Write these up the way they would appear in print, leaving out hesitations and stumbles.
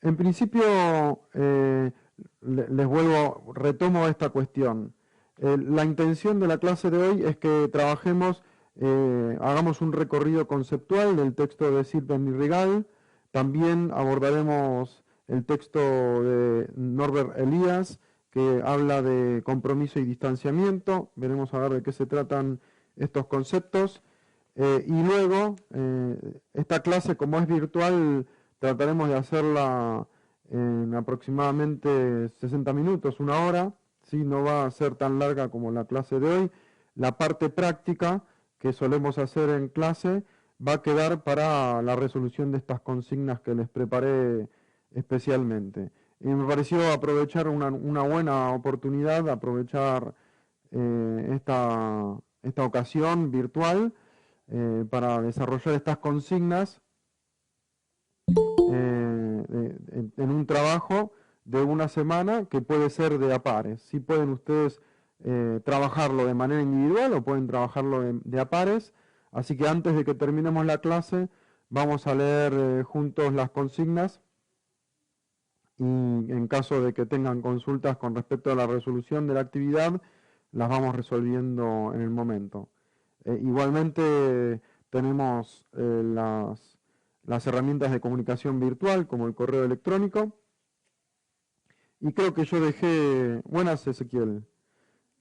En principio, retomo esta cuestión. La intención de la clase de hoy es que trabajemos, hagamos un recorrido conceptual del texto de Sirven y Rigal. También abordaremos el texto de Norbert Elias, que habla de compromiso y distanciamiento. Veremos a ver de qué se tratan estos conceptos. Y luego, esta clase, como es virtual, trataremos de hacerla en aproximadamente 60 minutos, una hora, ¿sí? No va a ser tan larga como la clase de hoy. La parte práctica que solemos hacer en clase va a quedar para la resolución de estas consignas que les preparé especialmente. Y me pareció aprovechar una buena oportunidad, aprovechar esta ocasión virtual para desarrollar estas consignas en un trabajo de una semana que puede ser de a pares. Si pueden ustedes trabajarlo de manera individual o pueden trabajarlo de a pares. Así que antes de que terminemos la clase, vamos a leer juntos las consignas y en caso de que tengan consultas con respecto a la resolución de la actividad, las vamos resolviendo en el momento. Igualmente tenemos las herramientas de comunicación virtual como el correo electrónico. Y creo que yo dejé, buenas Ezequiel,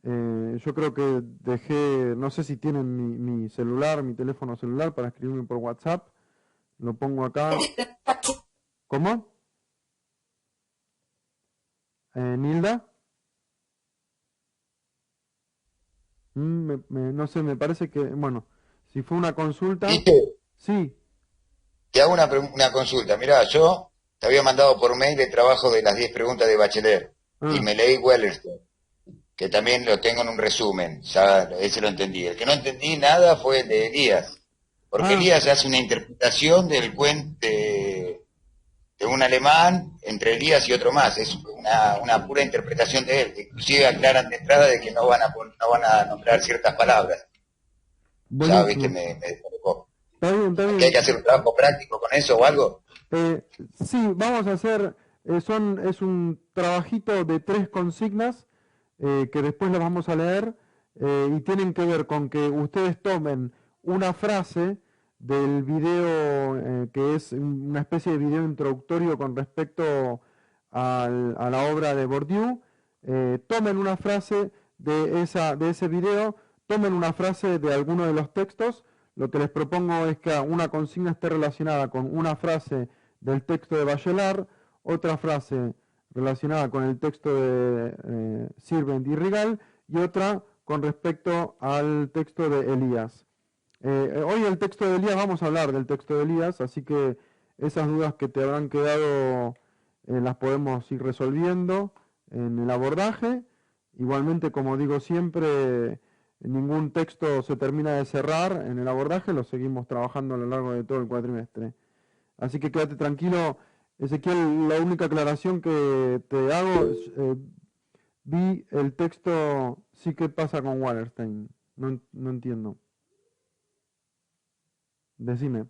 yo creo que dejé, no sé si tienen mi celular, mi teléfono celular para escribirme por WhatsApp. Lo pongo acá. ¿Cómo? Nilda. No sé, me parece que, bueno, si fue una consulta, Viste, sí. te hago una consulta. Mirá, yo te había mandado por mail el trabajo de las 10 preguntas de Bachelet y Ah, me leí Wellerston, que también lo tengo en un resumen, ya ese lo entendí. El que no entendí nada fue el de Elías, porque ah, Elías hace una interpretación del cuento de un alemán entre Elías y otro más. Es una pura interpretación de él. Inclusive aclaran de entrada de que no van a nombrar ciertas palabras. Ya, viste, buenísimo. me descolocó. Está bien, está ¿Que hay que bien. hacer un trabajo práctico con eso o algo? Eh, sí, vamos a hacer, es un trabajito de 3 consignas que después las vamos a leer y tienen que ver con que ustedes tomen una frase del video que es una especie de video introductorio con respecto a la obra de Bourdieu, tomen una frase de ese video, tomen una frase de alguno de los textos. Lo que les propongo es que una consigna esté relacionada con una frase del texto de Bachelard, otra frase relacionada con el texto de Sirvent y Rigal y otra con respecto al texto de Elías. Hoy el texto de Elías, vamos a hablar del texto de Elías, así que esas dudas que te habrán quedado las podemos ir resolviendo en el abordaje. Igualmente, como digo siempre, ningún texto se termina de cerrar en el abordaje, lo seguimos trabajando a lo largo de todo el cuatrimestre. Así que quédate tranquilo, Ezequiel, la única aclaración que te hago es, vi el texto, sí, ¿qué pasa con Wallerstein? No entiendo. Decime.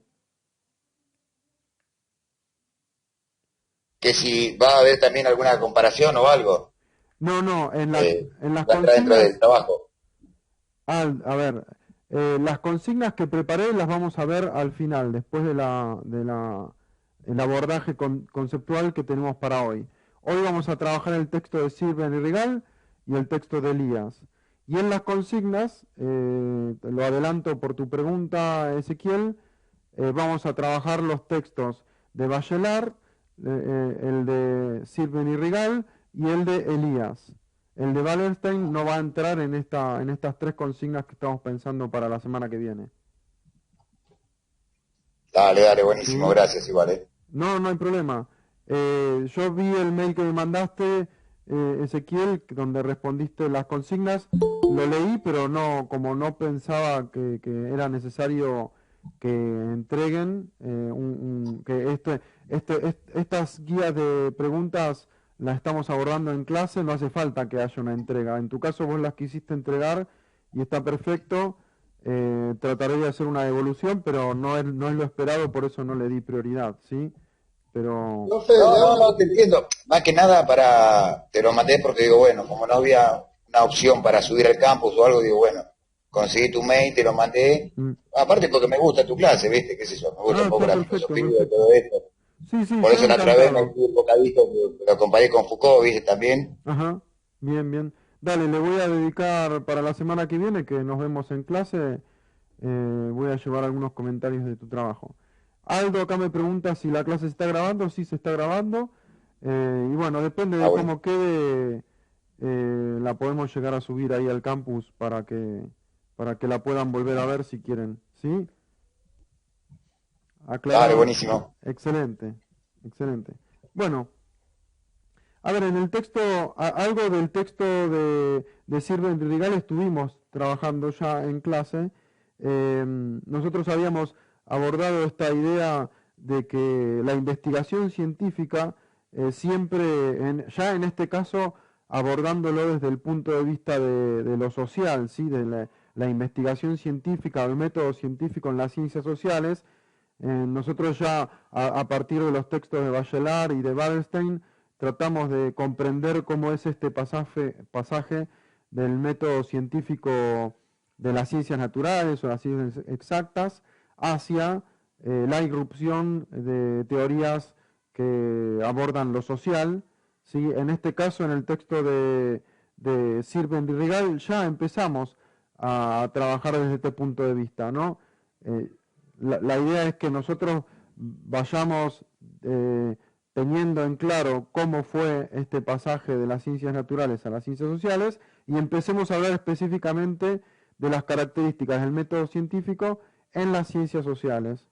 Que si va a haber también alguna comparación o algo, No, no, en las va a entrar dentro del consignas, trabajo. a ver, las consignas que preparé las vamos a ver al final, después el abordaje conceptual que tenemos para hoy. Hoy vamos a trabajar el texto de Sirven y Rigal y el texto de Elías. Y en las consignas, te lo adelanto por tu pregunta, Ezequiel, vamos a trabajar los textos de Bachelard, el de Sirven y Rigal y el de Elías. El de Wallerstein no va a entrar en estas 3 consignas que estamos pensando para la semana que viene. Dale, dale, buenísimo, ¿Sí? gracias igual, No, no hay problema. Yo vi el mail que me mandaste, Ezequiel, donde respondiste las consignas. Lo leí, pero no, como no pensaba que era necesario que entreguen que estas guías de preguntas las estamos abordando en clase, no hace falta que haya una entrega. En tu caso vos las quisiste entregar y está perfecto. Trataré de hacer una devolución, pero no es lo esperado, por eso no le di prioridad, ¿sí? pero Profe, No, te entiendo. Más que nada te lo mandé porque digo, bueno, como no había una opción para subir al campus o algo, digo, bueno, conseguí tu mail, te lo mandé. mm, Aparte porque me gusta tu clase, ¿viste? ¿Qué sé yo? Me gusta un poco está la perfecto, filosofía y perfecto. todo esto. Sí, sí, Por yo eso la otra vez me encantado. fui un bocadito, lo comparé con Foucault, ¿viste? También. Ajá, bien, bien. Dale, le voy a dedicar para la semana que viene, que nos vemos en clase, voy a llevar algunos comentarios de tu trabajo. Aldo acá me pregunta si la clase se está grabando, sí se está grabando. Y bueno, depende Ah, de bueno. cómo quede, la podemos llegar a subir ahí al campus para que la puedan volver a ver si quieren. ¿Sí? Dale, Aclarado. buenísimo. Excelente, excelente. Bueno, a ver, en el texto, algo del texto de Sirven Rigal estuvimos trabajando ya en clase. Nosotros habíamos abordado esta idea de que la investigación científica siempre, ya en este caso, abordándolo desde el punto de vista de lo social, ¿sí? De la investigación científica o el método científico en las ciencias sociales. Nosotros ya a partir de los textos de Bachelard y de Wallerstein tratamos de comprender cómo es este pasaje del método científico de las ciencias naturales o las ciencias exactas hacia la irrupción de teorías que abordan lo social. ¿Sí? En este caso, en el texto de Sirven Rigal, ya empezamos a trabajar desde este punto de vista, ¿no? Eh, la idea es que nosotros vayamos teniendo en claro cómo fue este pasaje de las ciencias naturales a las ciencias sociales y empecemos a hablar específicamente de las características del método científico en las ciencias sociales.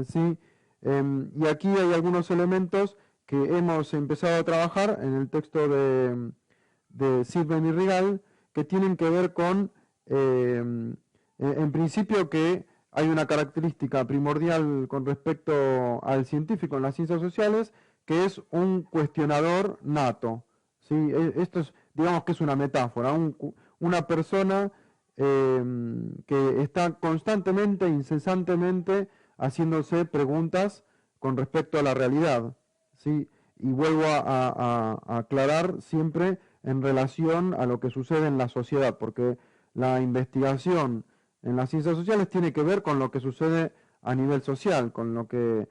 ¿Sí? Y aquí hay algunos elementos que hemos empezado a trabajar en el texto de Sirven y Rigal que tienen que ver con, en principio, que hay una característica primordial con respecto al científico en las ciencias sociales, que es un cuestionador nato. ¿Sí? Esto es, digamos que es una metáfora, una persona que está constantemente, incesantemente, haciéndose preguntas con respecto a la realidad. ¿Sí? Y vuelvo a aclarar siempre en relación a lo que sucede en la sociedad, porque la investigación en las ciencias sociales tiene que ver con lo que sucede a nivel social, con lo que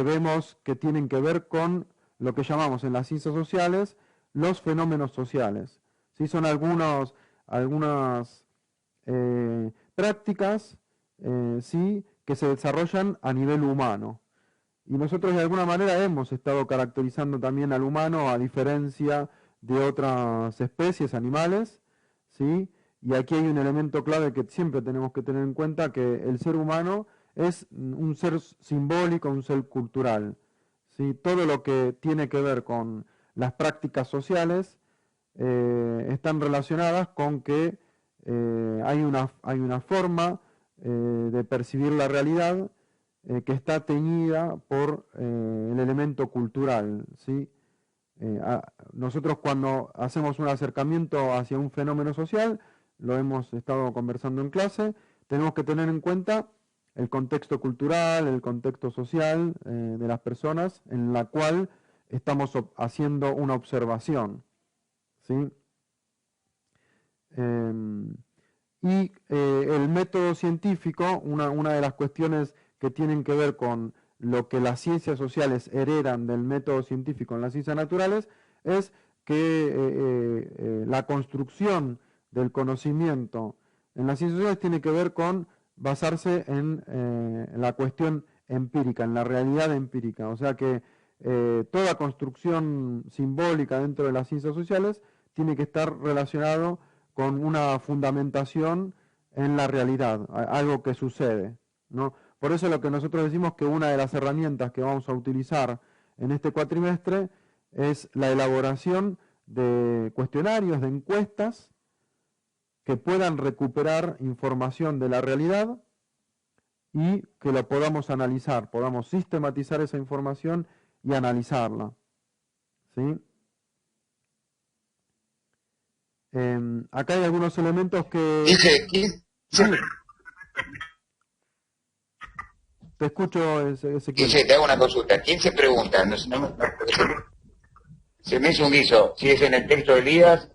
vemos que tienen que ver con lo que llamamos en las ciencias sociales los fenómenos sociales. ¿Sí? Son algunas prácticas ¿sí? que se desarrollan a nivel humano. Y nosotros de alguna manera hemos estado caracterizando también al humano a diferencia de otras especies animales, ¿sí? Y aquí hay un elemento clave que siempre tenemos que tener en cuenta, que el ser humano es un ser simbólico, un ser cultural, ¿sí? Todo lo que tiene que ver con las prácticas sociales están relacionadas con que hay una forma de percibir la realidad que está teñida por el elemento cultural, ¿sí? Nosotros cuando hacemos un acercamiento hacia un fenómeno social, lo hemos estado conversando en clase, tenemos que tener en cuenta el contexto cultural, el contexto social de las personas en la cual estamos haciendo una observación, ¿sí? Em, y el método científico, una de las cuestiones que tienen que ver con lo que las ciencias sociales heredan del método científico en las ciencias naturales, es que la construcción del conocimiento en las ciencias sociales tiene que ver con basarse en la cuestión empírica, en la realidad empírica. O sea que toda construcción simbólica dentro de las ciencias sociales tiene que estar relacionado con una fundamentación en la realidad, algo que sucede, ¿no? Por eso lo que nosotros decimos que una de las herramientas que vamos a utilizar en este cuatrimestre es la elaboración de cuestionarios, de encuestas que puedan recuperar información de la realidad y que lo podamos analizar, podamos sistematizar esa información y analizarla, ¿sí? Acá hay algunos elementos que... Dije, 15, Sí, Te escucho, Ezequiel. Te hago una consulta. ¿Quién se pregunta? Se me hizo un guiso. Si es en el texto de Elías,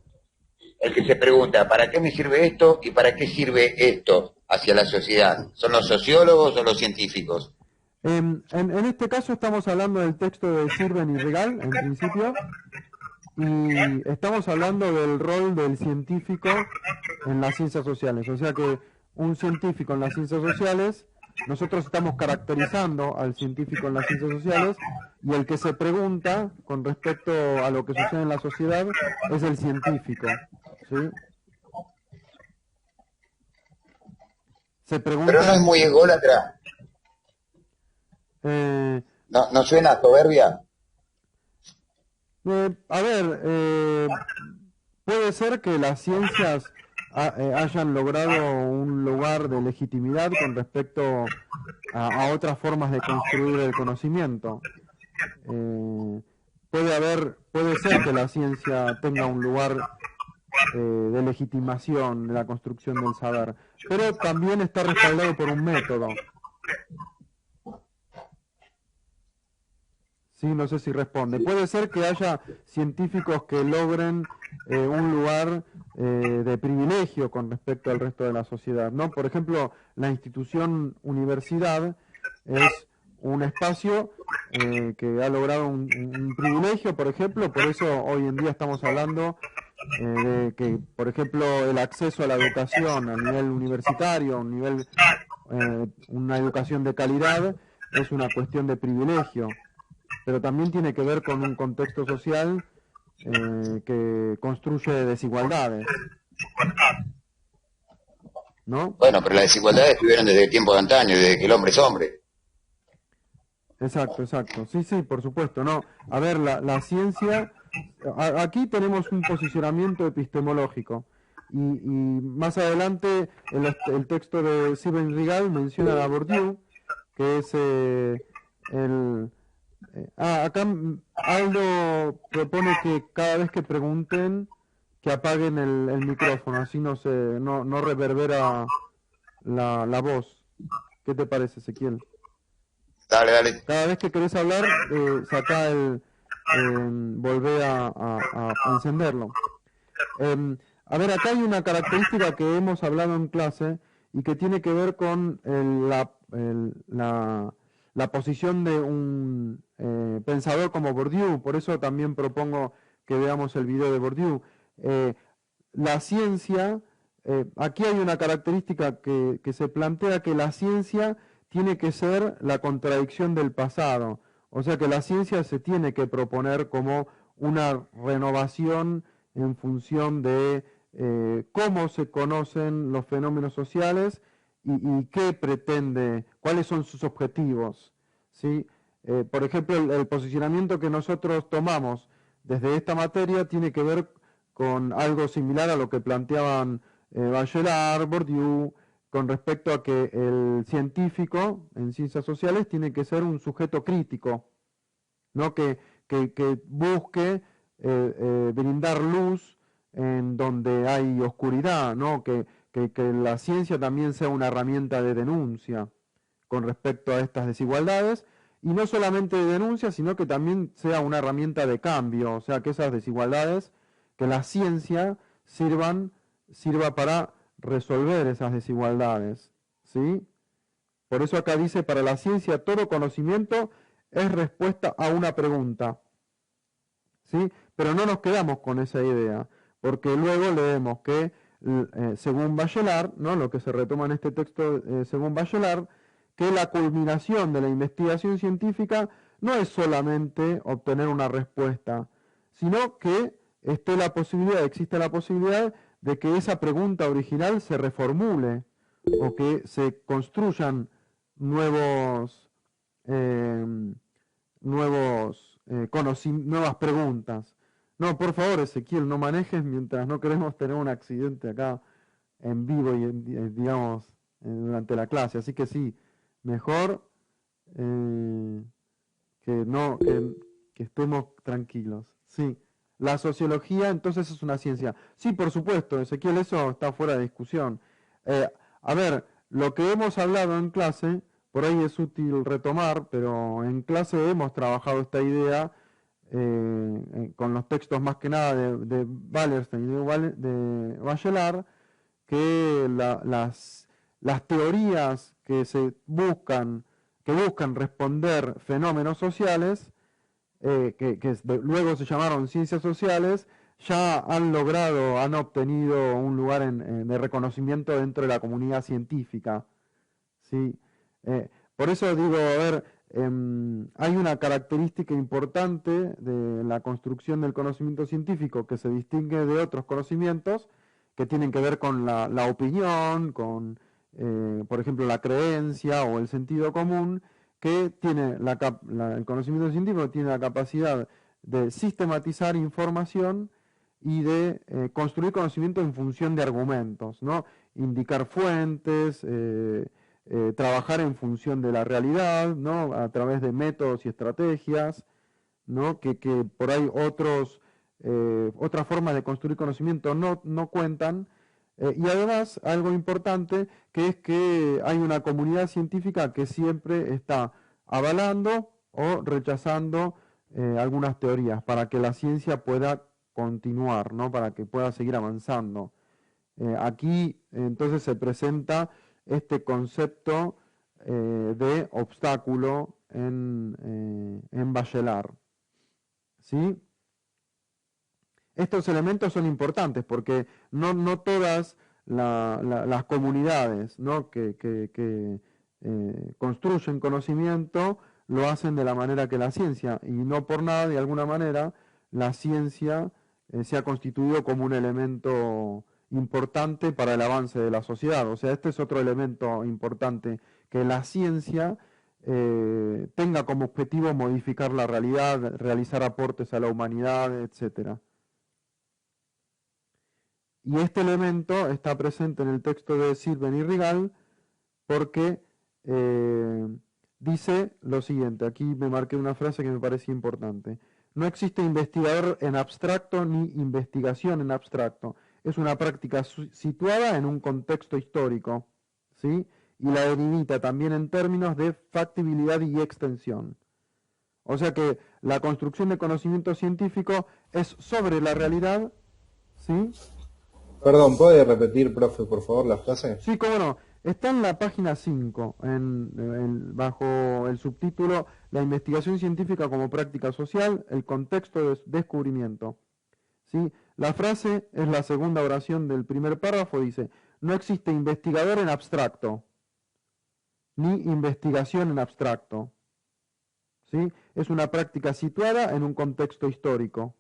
el que se pregunta, ¿para qué me sirve esto y para qué sirve esto hacia la sociedad? ¿Son los sociólogos o los científicos? En este caso estamos hablando del texto de Sirven y Regal, en principio, y estamos hablando del rol del científico en las ciencias sociales. O sea que un científico en las ciencias sociales, nosotros estamos caracterizando al científico en las ciencias sociales, y el que se pregunta con respecto a lo que sucede en la sociedad es el científico, ¿sí? Se pregunta... Pero no es muy ególatra. ¿No suena a soberbia? A ver, puede ser que las ciencias hayan logrado un lugar de legitimidad con respecto a otras formas de construir el conocimiento. Puede ser que la ciencia tenga un lugar de legitimación de la construcción del saber, pero también está respaldado por un método. Sí, no sé si responde. Puede ser que haya científicos que logren un lugar de privilegio con respecto al resto de la sociedad, ¿no? Por ejemplo, la institución universidad es un espacio que ha logrado un privilegio, por ejemplo, por eso hoy en día estamos hablando de que, por ejemplo, el acceso a la educación a nivel universitario, una educación de calidad, es una cuestión de privilegio, pero también tiene que ver con un contexto social que construye desigualdades, ¿no? Bueno, pero las desigualdades estuvieron desde el tiempo de antaño, desde que el hombre es hombre. Exacto, exacto. Sí, sí, por supuesto, ¿no? A ver, la ciencia, aquí tenemos un posicionamiento epistemológico, y más adelante el texto de Sirven Rigal menciona a Bourdieu, que es acá Aldo propone que cada vez que pregunten, que apaguen el micrófono, así no reverbera la voz. ¿Qué te parece, Ezequiel? Dale, dale. Cada vez que querés hablar, sacá volvé a encenderlo. A ver, acá hay una característica que hemos hablado en clase y que tiene que ver con la posición de un pensador como Bourdieu. Por eso también propongo que veamos el video de Bourdieu. La ciencia, aquí hay una característica que se plantea, que la ciencia tiene que ser la contradicción del pasado. O sea que la ciencia se tiene que proponer como una renovación en función de cómo se conocen los fenómenos sociales y qué pretende, cuáles son sus objetivos, ¿sí? Por ejemplo, el posicionamiento que nosotros tomamos desde esta materia tiene que ver con algo similar a lo que planteaban Bachelard, Bourdieu, con respecto a que el científico en ciencias sociales tiene que ser un sujeto crítico, ¿no? Que busque brindar luz en donde hay oscuridad, ¿no? Que la ciencia también sea una herramienta de denuncia con respecto a estas desigualdades, y no solamente de denuncia, sino que también sea una herramienta de cambio, o sea, que esas desigualdades, que la ciencia sirva para resolver esas desigualdades, ¿sí? Por eso acá dice, para la ciencia todo conocimiento es respuesta a una pregunta, ¿sí? Pero no nos quedamos con esa idea, porque luego leemos que, según Bachelard, ¿no? Lo que se retoma en este texto, según Bachelard, que la culminación de la investigación científica no es solamente obtener una respuesta, sino que existe la posibilidad de que esa pregunta original se reformule o que se construyan nuevas preguntas. No, por favor, Ezequiel, no manejes mientras no queremos tener un accidente acá en vivo y digamos durante la clase. Así que sí, mejor que estemos tranquilos. Sí. La sociología entonces es una ciencia. Sí, por supuesto, Ezequiel, eso está fuera de discusión. A ver, lo que hemos hablado en clase por ahí es útil retomar, pero en clase hemos trabajado esta idea con los textos más que nada de Wallerstein y de Bachelard, que las teorías que buscan responder fenómenos sociales, luego se llamaron ciencias sociales, ya han obtenido un lugar de reconocimiento dentro de la comunidad científica. ¿Sí? Por eso digo, a ver, hay una característica importante de la construcción del conocimiento científico que se distingue de otros conocimientos que tienen que ver con la opinión, con, por ejemplo, la creencia o el sentido común, que tiene el conocimiento científico tiene la capacidad de sistematizar información y de construir conocimiento en función de argumentos, ¿no? Indicar fuentes, trabajar en función de la realidad, ¿no? A través de métodos y estrategias, ¿no? Que por ahí otras formas de construir conocimiento no cuentan. Y además, algo importante, que es que hay una comunidad científica que siempre está avalando o rechazando algunas teorías para que la ciencia pueda continuar, ¿no? Para que pueda seguir avanzando. Aquí entonces se presenta este concepto de obstáculo en Bachelard. ¿Sí? Estos elementos son importantes porque no todas las comunidades, ¿no? que construyen conocimiento lo hacen de la manera que la ciencia, y no por nada, de alguna manera, la ciencia se ha constituido como un elemento importante para el avance de la sociedad. O sea, este es otro elemento importante, que la ciencia tenga como objetivo modificar la realidad, realizar aportes a la humanidad, etcétera. Y este elemento está presente en el texto de Sirven y Rigal porque dice lo siguiente, aquí me marqué una frase que me parece importante: no existe investigador en abstracto ni investigación en abstracto, es una práctica situada en un contexto histórico, ¿sí? Y la delimita también en términos de factibilidad y extensión. O sea que la construcción de conocimiento científico es sobre la realidad, ¿sí? Perdón, ¿puede repetir, profe, por favor, la frase? Sí, cómo no. Está en la página 5, bajo el subtítulo La investigación científica como práctica social, el contexto de descubrimiento. ¿Sí? La frase es la segunda oración del primer párrafo, dice: no existe investigador en abstracto, ni investigación en abstracto. ¿Sí? Es una práctica situada en un contexto histórico.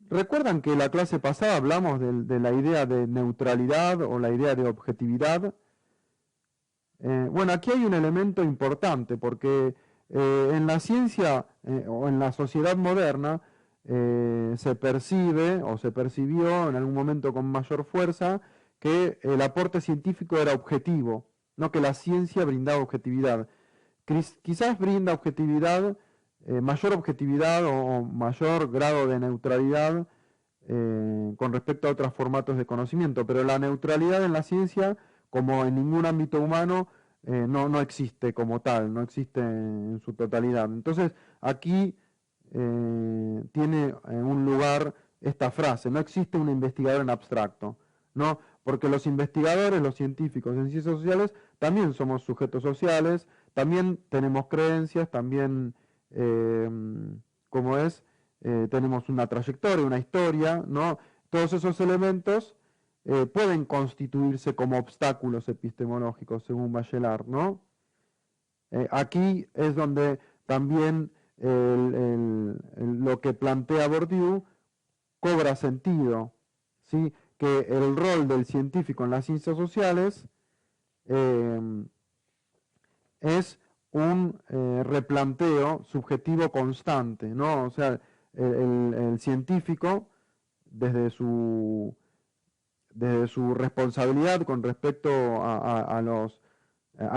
¿Recuerdan que la clase pasada hablamos de la idea de neutralidad o la idea de objetividad? Bueno, aquí hay un elemento importante porque en la ciencia o en la sociedad moderna se percibe o se percibió en algún momento con mayor fuerza que el aporte científico era objetivo, no que la ciencia brindaba objetividad. Quizás brinda objetividad, mayor objetividad o mayor grado de neutralidad con respecto a otros formatos de conocimiento, pero la neutralidad en la ciencia, como en ningún ámbito humano, no existe como tal, no existe en su totalidad. Entonces, aquí tiene un lugar esta frase: no existe un investigador en abstracto, ¿no? Porque los investigadores, los científicos en ciencias sociales, también somos sujetos sociales, también tenemos creencias, también, tenemos una trayectoria, una historia, ¿no? Todos esos elementos pueden constituirse como obstáculos epistemológicos, según Bachelard, ¿no? Aquí es donde también lo que plantea Bourdieu cobra sentido, ¿sí? Que el rol del científico en las ciencias sociales es un replanteo subjetivo constante, ¿no? O sea, el científico, desde su responsabilidad con respecto a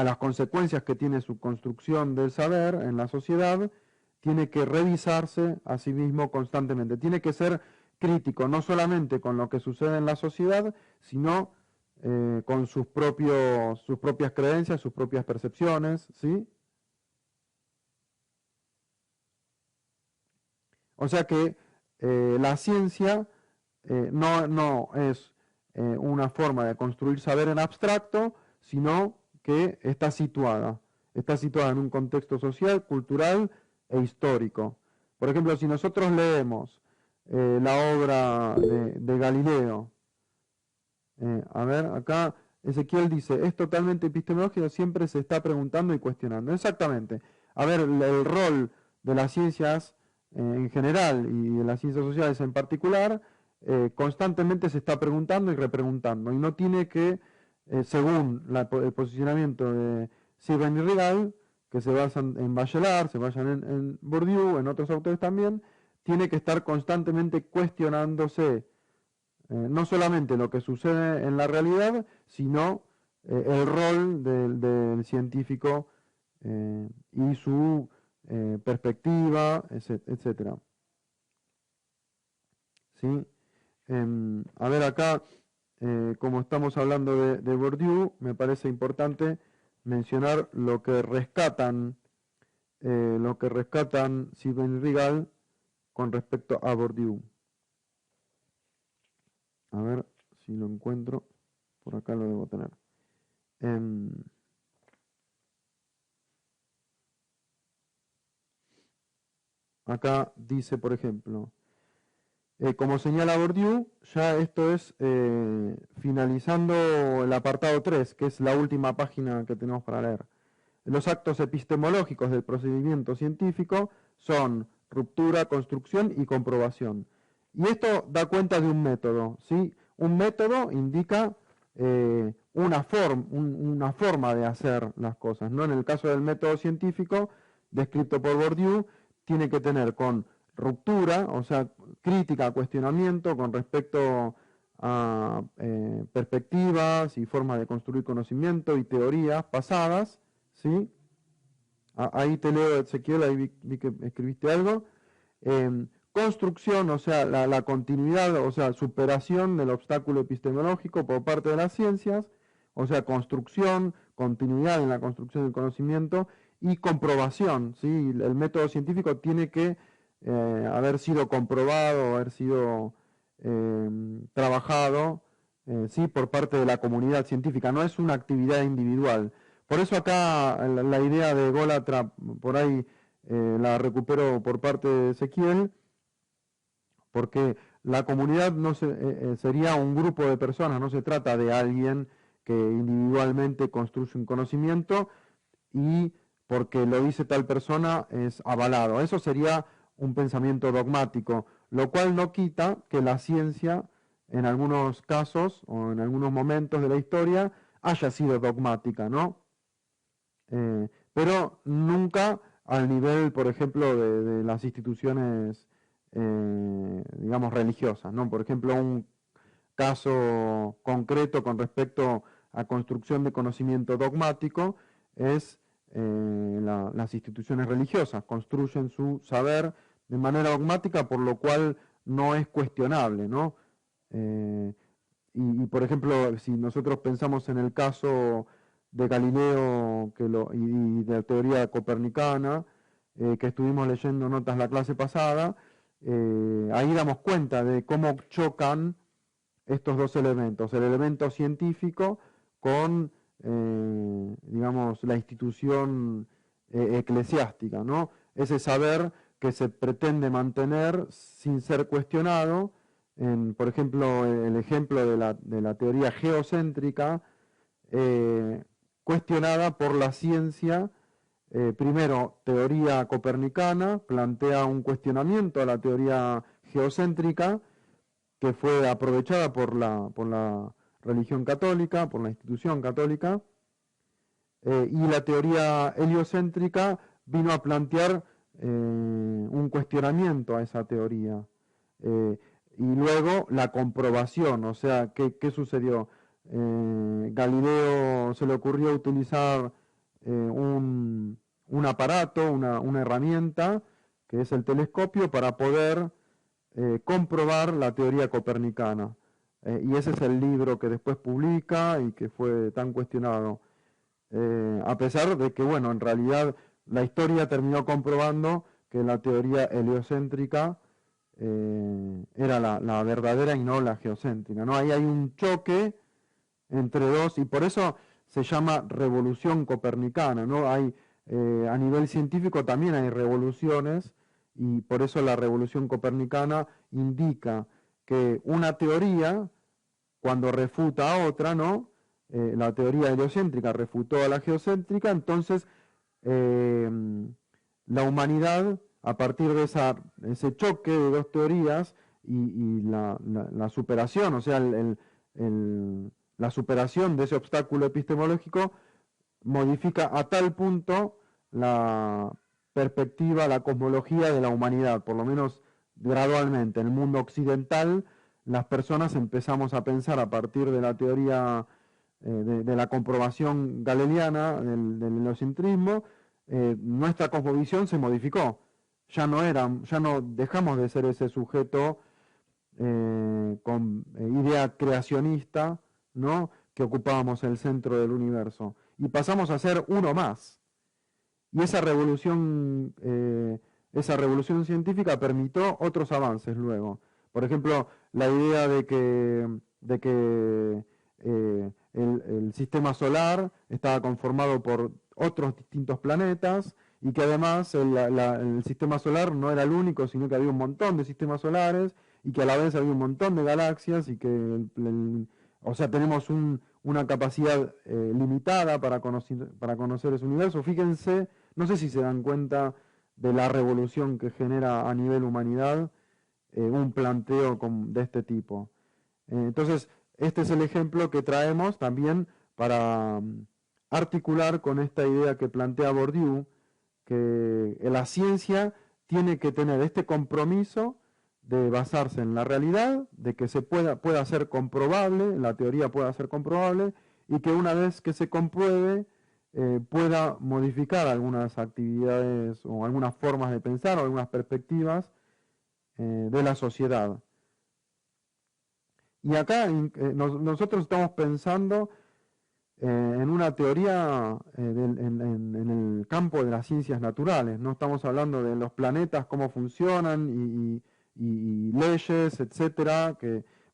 las consecuencias que tiene su construcción del saber en la sociedad, tiene que revisarse a sí mismo constantemente, tiene que ser crítico, no solamente con lo que sucede en la sociedad, sino con sus propias creencias, sus propias percepciones, ¿sí? O sea que la ciencia no es una forma de construir saber en abstracto, sino que está situada en un contexto social, cultural e histórico. Por ejemplo, si nosotros leemos la obra de Galileo, a ver, acá Ezequiel dice, es totalmente epistemológico, siempre se está preguntando y cuestionando. Exactamente. A ver, el rol de las ciencias en general y de las ciencias sociales en particular, constantemente se está preguntando y repreguntando. Y no tiene que, según el posicionamiento de Sirven y Rigal, que se basan en Bachelard, se basan en Bourdieu, en otros autores también, tiene que estar constantemente cuestionándose no solamente lo que sucede en la realidad, sino el rol del científico y su perspectiva, etcétera. ¿Sí? A ver acá, como estamos hablando de Bourdieu, me parece importante mencionar lo que rescatan Sylvain Rigal con respecto a Bourdieu. A ver si lo encuentro. Por acá lo debo tener. Acá dice, por ejemplo, como señala Bourdieu, ya esto es finalizando el apartado 3, que es la última página que tenemos para leer. Los actos epistemológicos del procedimiento científico son ruptura, construcción y comprobación. Y esto da cuenta de un método, ¿sí? Un método indica una forma de hacer las cosas, ¿no? En el caso del método científico, descrito por Bourdieu, tiene que tener con ruptura, o sea, crítica, cuestionamiento con respecto a perspectivas y formas de construir conocimiento y teorías pasadas, ¿sí? Ahí te leo, Ezequiel, ahí vi que escribiste algo. Construcción, o sea, la continuidad, o sea, superación del obstáculo epistemológico por parte de las ciencias, o sea, construcción, continuidad en la construcción del conocimiento y comprobación, ¿sí? El método científico tiene que haber sido comprobado, haber sido trabajado, ¿sí? Por parte de la comunidad científica, no es una actividad individual. Por eso acá la idea de Gólatra, por ahí la recupero por parte de Ezequiel, porque la comunidad no sería un grupo de personas, no se trata de alguien que individualmente construye un conocimiento y porque lo dice tal persona es avalado. Eso sería un pensamiento dogmático, lo cual no quita que la ciencia en algunos casos o en algunos momentos de la historia haya sido dogmática, ¿no? Pero nunca al nivel, por ejemplo, de las instituciones, digamos, religiosas, ¿no? Por ejemplo, un caso concreto con respecto a construcción de conocimiento dogmático es las instituciones religiosas, construyen su saber de manera dogmática, por lo cual no es cuestionable, ¿no? Por ejemplo, si nosotros pensamos en el caso de Galileo y de la teoría copernicana, que estuvimos leyendo notas la clase pasada, ahí damos cuenta de cómo chocan estos dos elementos, el elemento científico con, digamos, la institución eclesiástica, ¿no? Ese saber que se pretende mantener sin ser cuestionado, por ejemplo, el ejemplo de la teoría geocéntrica, cuestionada por la ciencia. Primero, teoría copernicana plantea un cuestionamiento a la teoría geocéntrica que fue aprovechada por la religión católica, por la institución católica, y la teoría heliocéntrica vino a plantear un cuestionamiento a esa teoría. Y luego la comprobación, o sea, ¿qué sucedió? Galileo se le ocurrió utilizar un aparato, una herramienta, que es el telescopio, para poder comprobar la teoría copernicana. y ese es el libro que después publica y que fue tan cuestionado. A pesar de que, bueno, en realidad la historia terminó comprobando que la teoría heliocéntrica era la verdadera y no la geocéntrica, ¿no? Ahí hay un choque entre dos, y por eso se llama revolución copernicana, ¿no? A nivel científico también hay revoluciones, y por eso la revolución copernicana indica que una teoría, cuando refuta a otra, ¿no? La teoría heliocéntrica refutó a la geocéntrica, entonces eh, la humanidad, a partir de ese choque de dos teorías y la superación, o sea, la superación de ese obstáculo epistemológico, modifica a tal punto la perspectiva, la cosmología de la humanidad, por lo menos gradualmente. En el mundo occidental, las personas empezamos a pensar a partir de la teoría de la comprobación galeniana del heliocentrismo, nuestra cosmovisión se modificó. Ya no dejamos de ser ese sujeto con idea creacionista, ¿no? Que ocupábamos el centro del universo. Y pasamos a ser uno más. Y esa revolución científica permitió otros avances luego. Por ejemplo, la idea de que el sistema solar estaba conformado por otros distintos planetas y que además el sistema solar no era el único, sino que había un montón de sistemas solares y que a la vez había un montón de galaxias y que o sea, tenemos una capacidad limitada para conocer ese universo. Fíjense, no sé si se dan cuenta de la revolución que genera a nivel humanidad un planteo de este tipo. Entonces, este es el ejemplo que traemos también para articular con esta idea que plantea Bourdieu, que la ciencia tiene que tener este compromiso de basarse en la realidad, de que pueda ser comprobable, la teoría pueda ser comprobable, y que una vez que se compruebe, pueda modificar algunas actividades o algunas formas de pensar o algunas perspectivas de la sociedad. Y acá nosotros estamos pensando en una teoría en el campo de las ciencias naturales. No estamos hablando de los planetas, cómo funcionan y leyes, etcétera.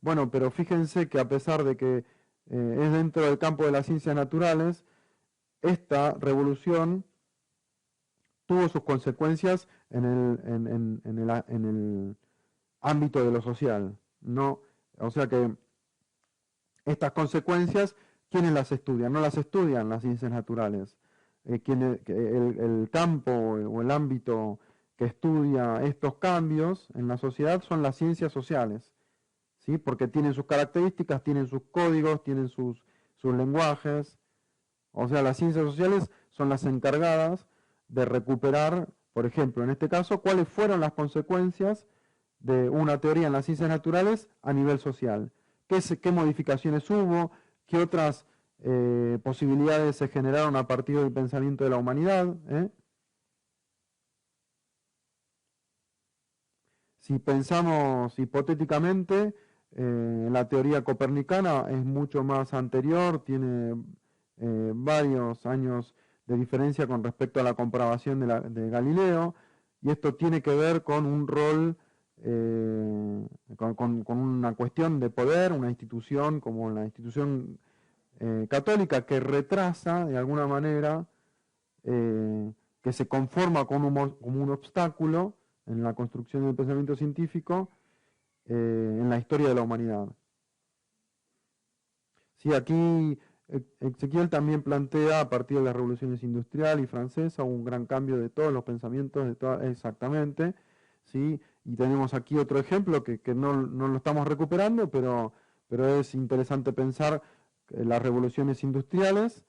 Bueno, pero fíjense que a pesar de que es dentro del campo de las ciencias naturales, esta revolución tuvo sus consecuencias en el ámbito de lo social, ¿no? O sea que estas consecuencias, ¿quiénes las estudian? No las estudian las ciencias naturales. El campo o el ámbito que estudia estos cambios en la sociedad son las ciencias sociales, ¿sí? Porque tienen sus características, tienen sus códigos, tienen sus lenguajes. O sea, las ciencias sociales son las encargadas de recuperar, por ejemplo, en este caso, cuáles fueron las consecuencias de una teoría en las ciencias naturales a nivel social. ¿Qué modificaciones hubo? ¿Qué otras posibilidades se generaron a partir del pensamiento de la humanidad? Si pensamos hipotéticamente, la teoría copernicana es mucho más anterior, tiene varios años de diferencia con respecto a la comprobación de Galileo, y esto tiene que ver con un rol, con una cuestión de poder, una institución como la institución católica que retrasa de alguna manera, que se conforma como un obstáculo en la construcción del pensamiento científico en la historia de la humanidad. Sí, aquí Ezequiel también plantea, a partir de las revoluciones industrial y francesa, un gran cambio de todos los pensamientos, exactamente, ¿sí? Y tenemos aquí otro ejemplo que no lo estamos recuperando, pero es interesante pensar que las revoluciones industriales,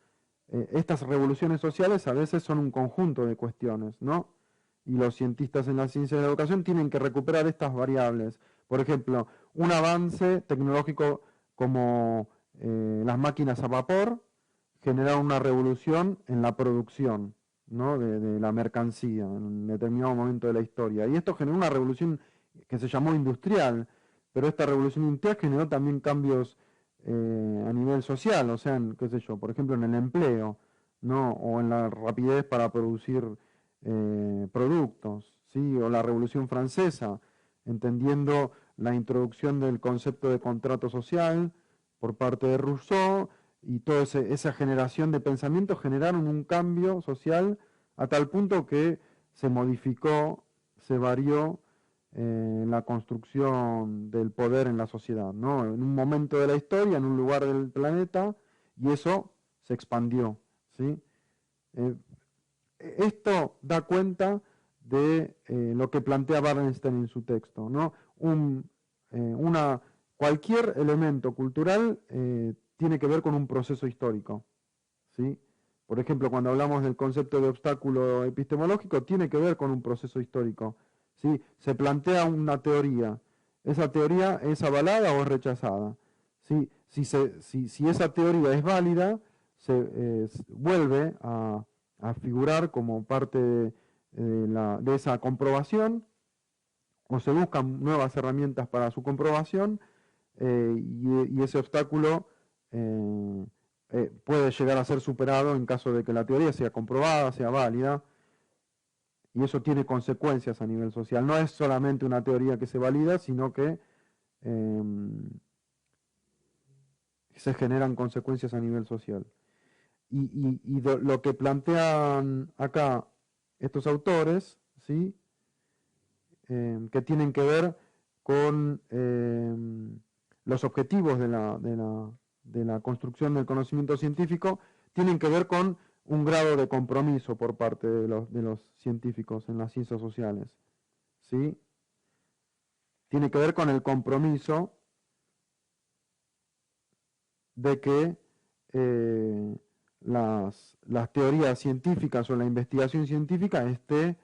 estas revoluciones sociales a veces son un conjunto de cuestiones, ¿no? Y los cientistas en la ciencia de la educación tienen que recuperar estas variables. Por ejemplo, un avance tecnológico como las máquinas a vapor generaron una revolución en la producción, ¿no? de la mercancía en un determinado momento de la historia. Y esto generó una revolución que se llamó industrial, pero esta revolución industrial generó también cambios a nivel social, o sea, qué sé yo, por ejemplo, en el empleo, ¿no? O en la rapidez para producir productos, ¿sí? O la Revolución Francesa, entendiendo la introducción del concepto de contrato social por parte de Rousseau, y toda esa generación de pensamiento generaron un cambio social a tal punto que se modificó, se varió la construcción del poder en la sociedad, ¿no? En un momento de la historia, en un lugar del planeta, y eso se expandió, ¿sí? Eh, Esto da cuenta de lo que plantea Bernstein en su texto, ¿no? Cualquier elemento cultural tiene que ver con un proceso histórico, ¿sí? Por ejemplo, cuando hablamos del concepto de obstáculo epistemológico, tiene que ver con un proceso histórico, ¿sí? Se plantea una teoría. ¿Esa teoría es avalada o es rechazada? ¿Sí? Si esa teoría es válida, se vuelve a figurar como parte de esa comprobación, o se buscan nuevas herramientas para su comprobación, y ese obstáculo puede llegar a ser superado en caso de que la teoría sea comprobada, sea válida, y eso tiene consecuencias a nivel social. No es solamente una teoría que se valida, sino que se generan consecuencias a nivel social. Y lo que plantean acá estos autores, ¿sí? Que tienen que ver con los objetivos de la construcción del conocimiento científico, tienen que ver con un grado de compromiso por parte de los científicos en las ciencias sociales, ¿sí? Tiene que ver con el compromiso de que las teorías científicas o la investigación científica esté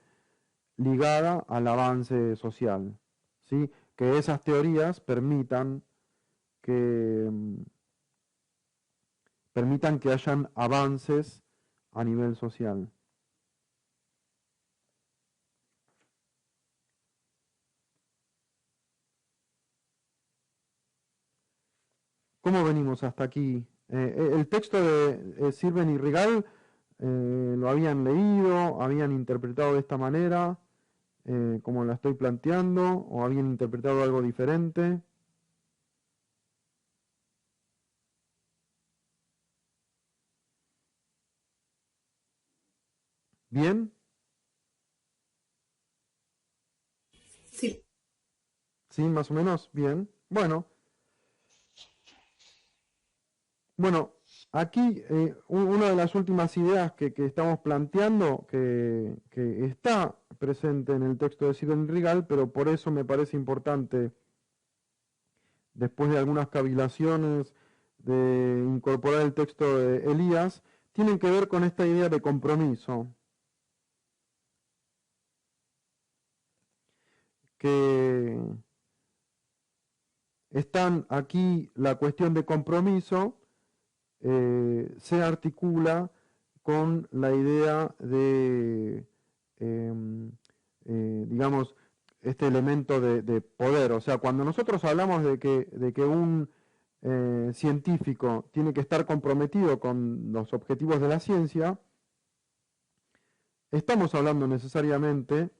ligada al avance social, ¿sí? Que esas teorías que, permitan que hayan avances a nivel social. ¿Cómo venimos hasta aquí? El texto de Sirven y Rigal lo habían leído, habían interpretado de esta manera, como la estoy planteando, o habían interpretado algo diferente. ¿Bien? Sí. ¿Sí? ¿Más o menos? Bien. Bueno, aquí una de las últimas ideas que estamos planteando, que está presente en el texto de Sirven y Rigal, pero por eso me parece importante, después de algunas cavilaciones, de incorporar el texto de Elías, tienen que ver con esta idea de compromiso, que están aquí la cuestión de compromiso, se articula con la idea de, digamos, este elemento de poder. O sea, cuando nosotros hablamos de que un científico tiene que estar comprometido con los objetivos de la ciencia, estamos hablando necesariamente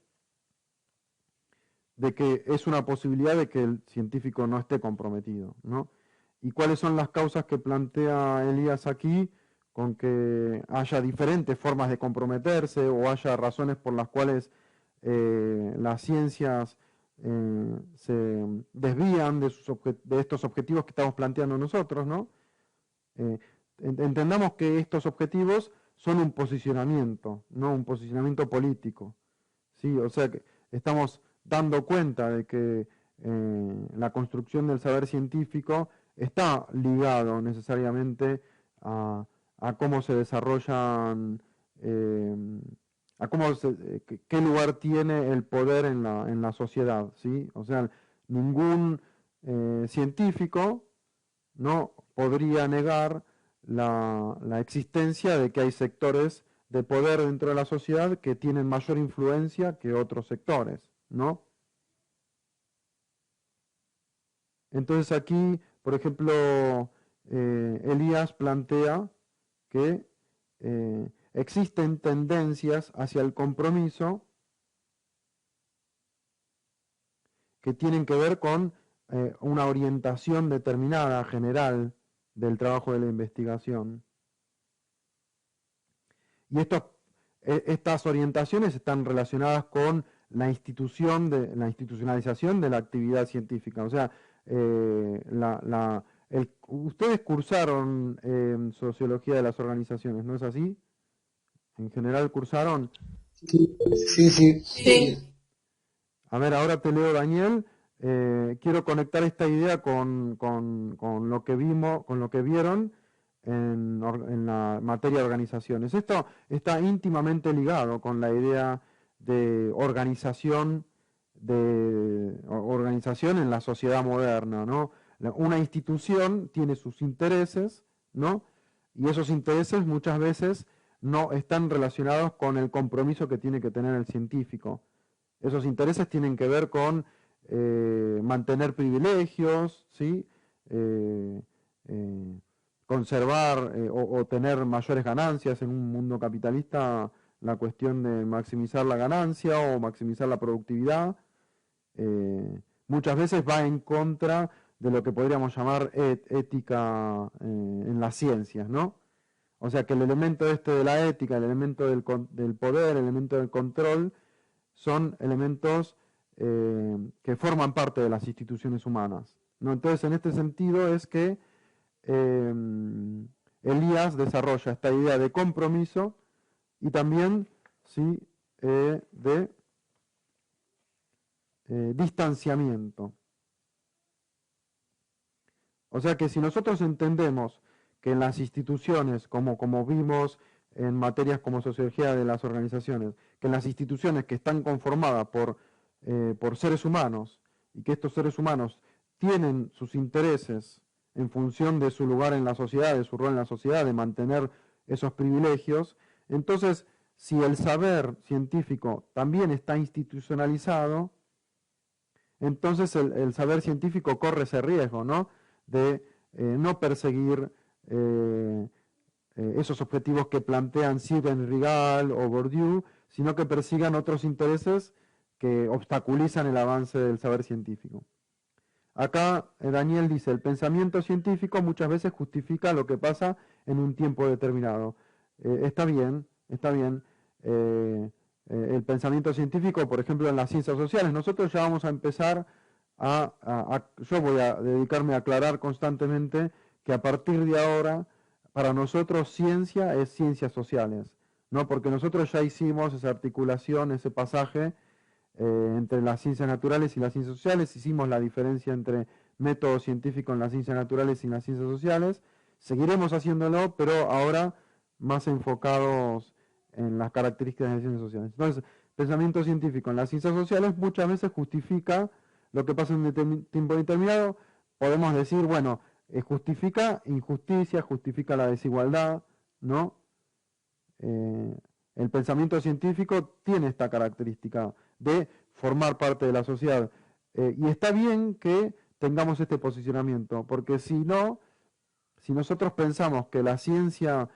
de que es una posibilidad de que el científico no esté comprometido, ¿no? ¿Y cuáles son las causas que plantea Elías aquí con que haya diferentes formas de comprometerse o haya razones por las cuales las ciencias se desvían de estos objetivos que estamos planteando nosotros, ¿no? Entendamos que estos objetivos son un posicionamiento, no un posicionamiento político, ¿sí? O sea que estamos dando cuenta de que la construcción del saber científico está ligado necesariamente a cómo se desarrollan, a qué lugar tiene el poder en la sociedad, ¿sí? O sea, ningún científico no podría negar la existencia de que hay sectores de poder dentro de la sociedad que tienen mayor influencia que otros sectores, ¿no? Entonces aquí, por ejemplo, Elías plantea que existen tendencias hacia el compromiso que tienen que ver con una orientación determinada, general, del trabajo de la investigación. Y estas orientaciones están relacionadas con la institucionalización de la actividad científica. O sea, ustedes cursaron Sociología de las Organizaciones, ¿no es así? En general cursaron. Sí, sí, sí. Sí. A ver, ahora te leo, Daniel. Quiero conectar esta idea con lo que vimos, con lo que vieron en la materia de organizaciones. Esto está íntimamente ligado con la idea de organización en la sociedad moderna, ¿no? Una institución tiene sus intereses, ¿no? Y esos intereses muchas veces no están relacionados con el compromiso que tiene que tener el científico. Esos intereses tienen que ver con mantener privilegios, ¿sí? Conservar o tener mayores ganancias en un mundo capitalista, la cuestión de maximizar la ganancia o maximizar la productividad, muchas veces va en contra de lo que podríamos llamar ética en las ciencias, ¿no? O sea que el elemento de la ética, el elemento del poder, el elemento del control, son elementos que forman parte de las instituciones humanas, ¿no? Entonces, en este sentido es que Elías desarrolla esta idea de compromiso y también, ¿sí? De distanciamiento. O sea que si nosotros entendemos que en las instituciones, como vimos en materias como sociología de las organizaciones, que en las instituciones que están conformadas por seres humanos y que estos seres humanos tienen sus intereses en función de su lugar en la sociedad, de su rol en la sociedad, de mantener esos privilegios, entonces si el saber científico también está institucionalizado, entonces el saber científico corre ese riesgo, ¿no? De no perseguir esos objetivos que plantean Sirven, Rigal o Bourdieu, sino que persigan otros intereses que obstaculizan el avance del saber científico. Acá Daniel dice, el pensamiento científico muchas veces justifica lo que pasa en un tiempo determinado. Está bien, está bien. El pensamiento científico, por ejemplo, en las ciencias sociales, nosotros ya vamos a empezar yo voy a dedicarme a aclarar constantemente que a partir de ahora, para nosotros ciencia es ciencias sociales, ¿no? Porque nosotros ya hicimos esa articulación, ese pasaje entre las ciencias naturales y las ciencias sociales, hicimos la diferencia entre método científico en las ciencias naturales y en las ciencias sociales, seguiremos haciéndolo, pero ahora más enfocados en las características de las ciencias sociales. Entonces, pensamiento científico en las ciencias sociales muchas veces justifica lo que pasa en un tiempo determinado. Podemos decir, bueno, justifica injusticia, justifica la desigualdad, ¿no? El pensamiento científico tiene esta característica de formar parte de la sociedad. Y está bien que tengamos este posicionamiento, porque si no, si nosotros pensamos que la ciencia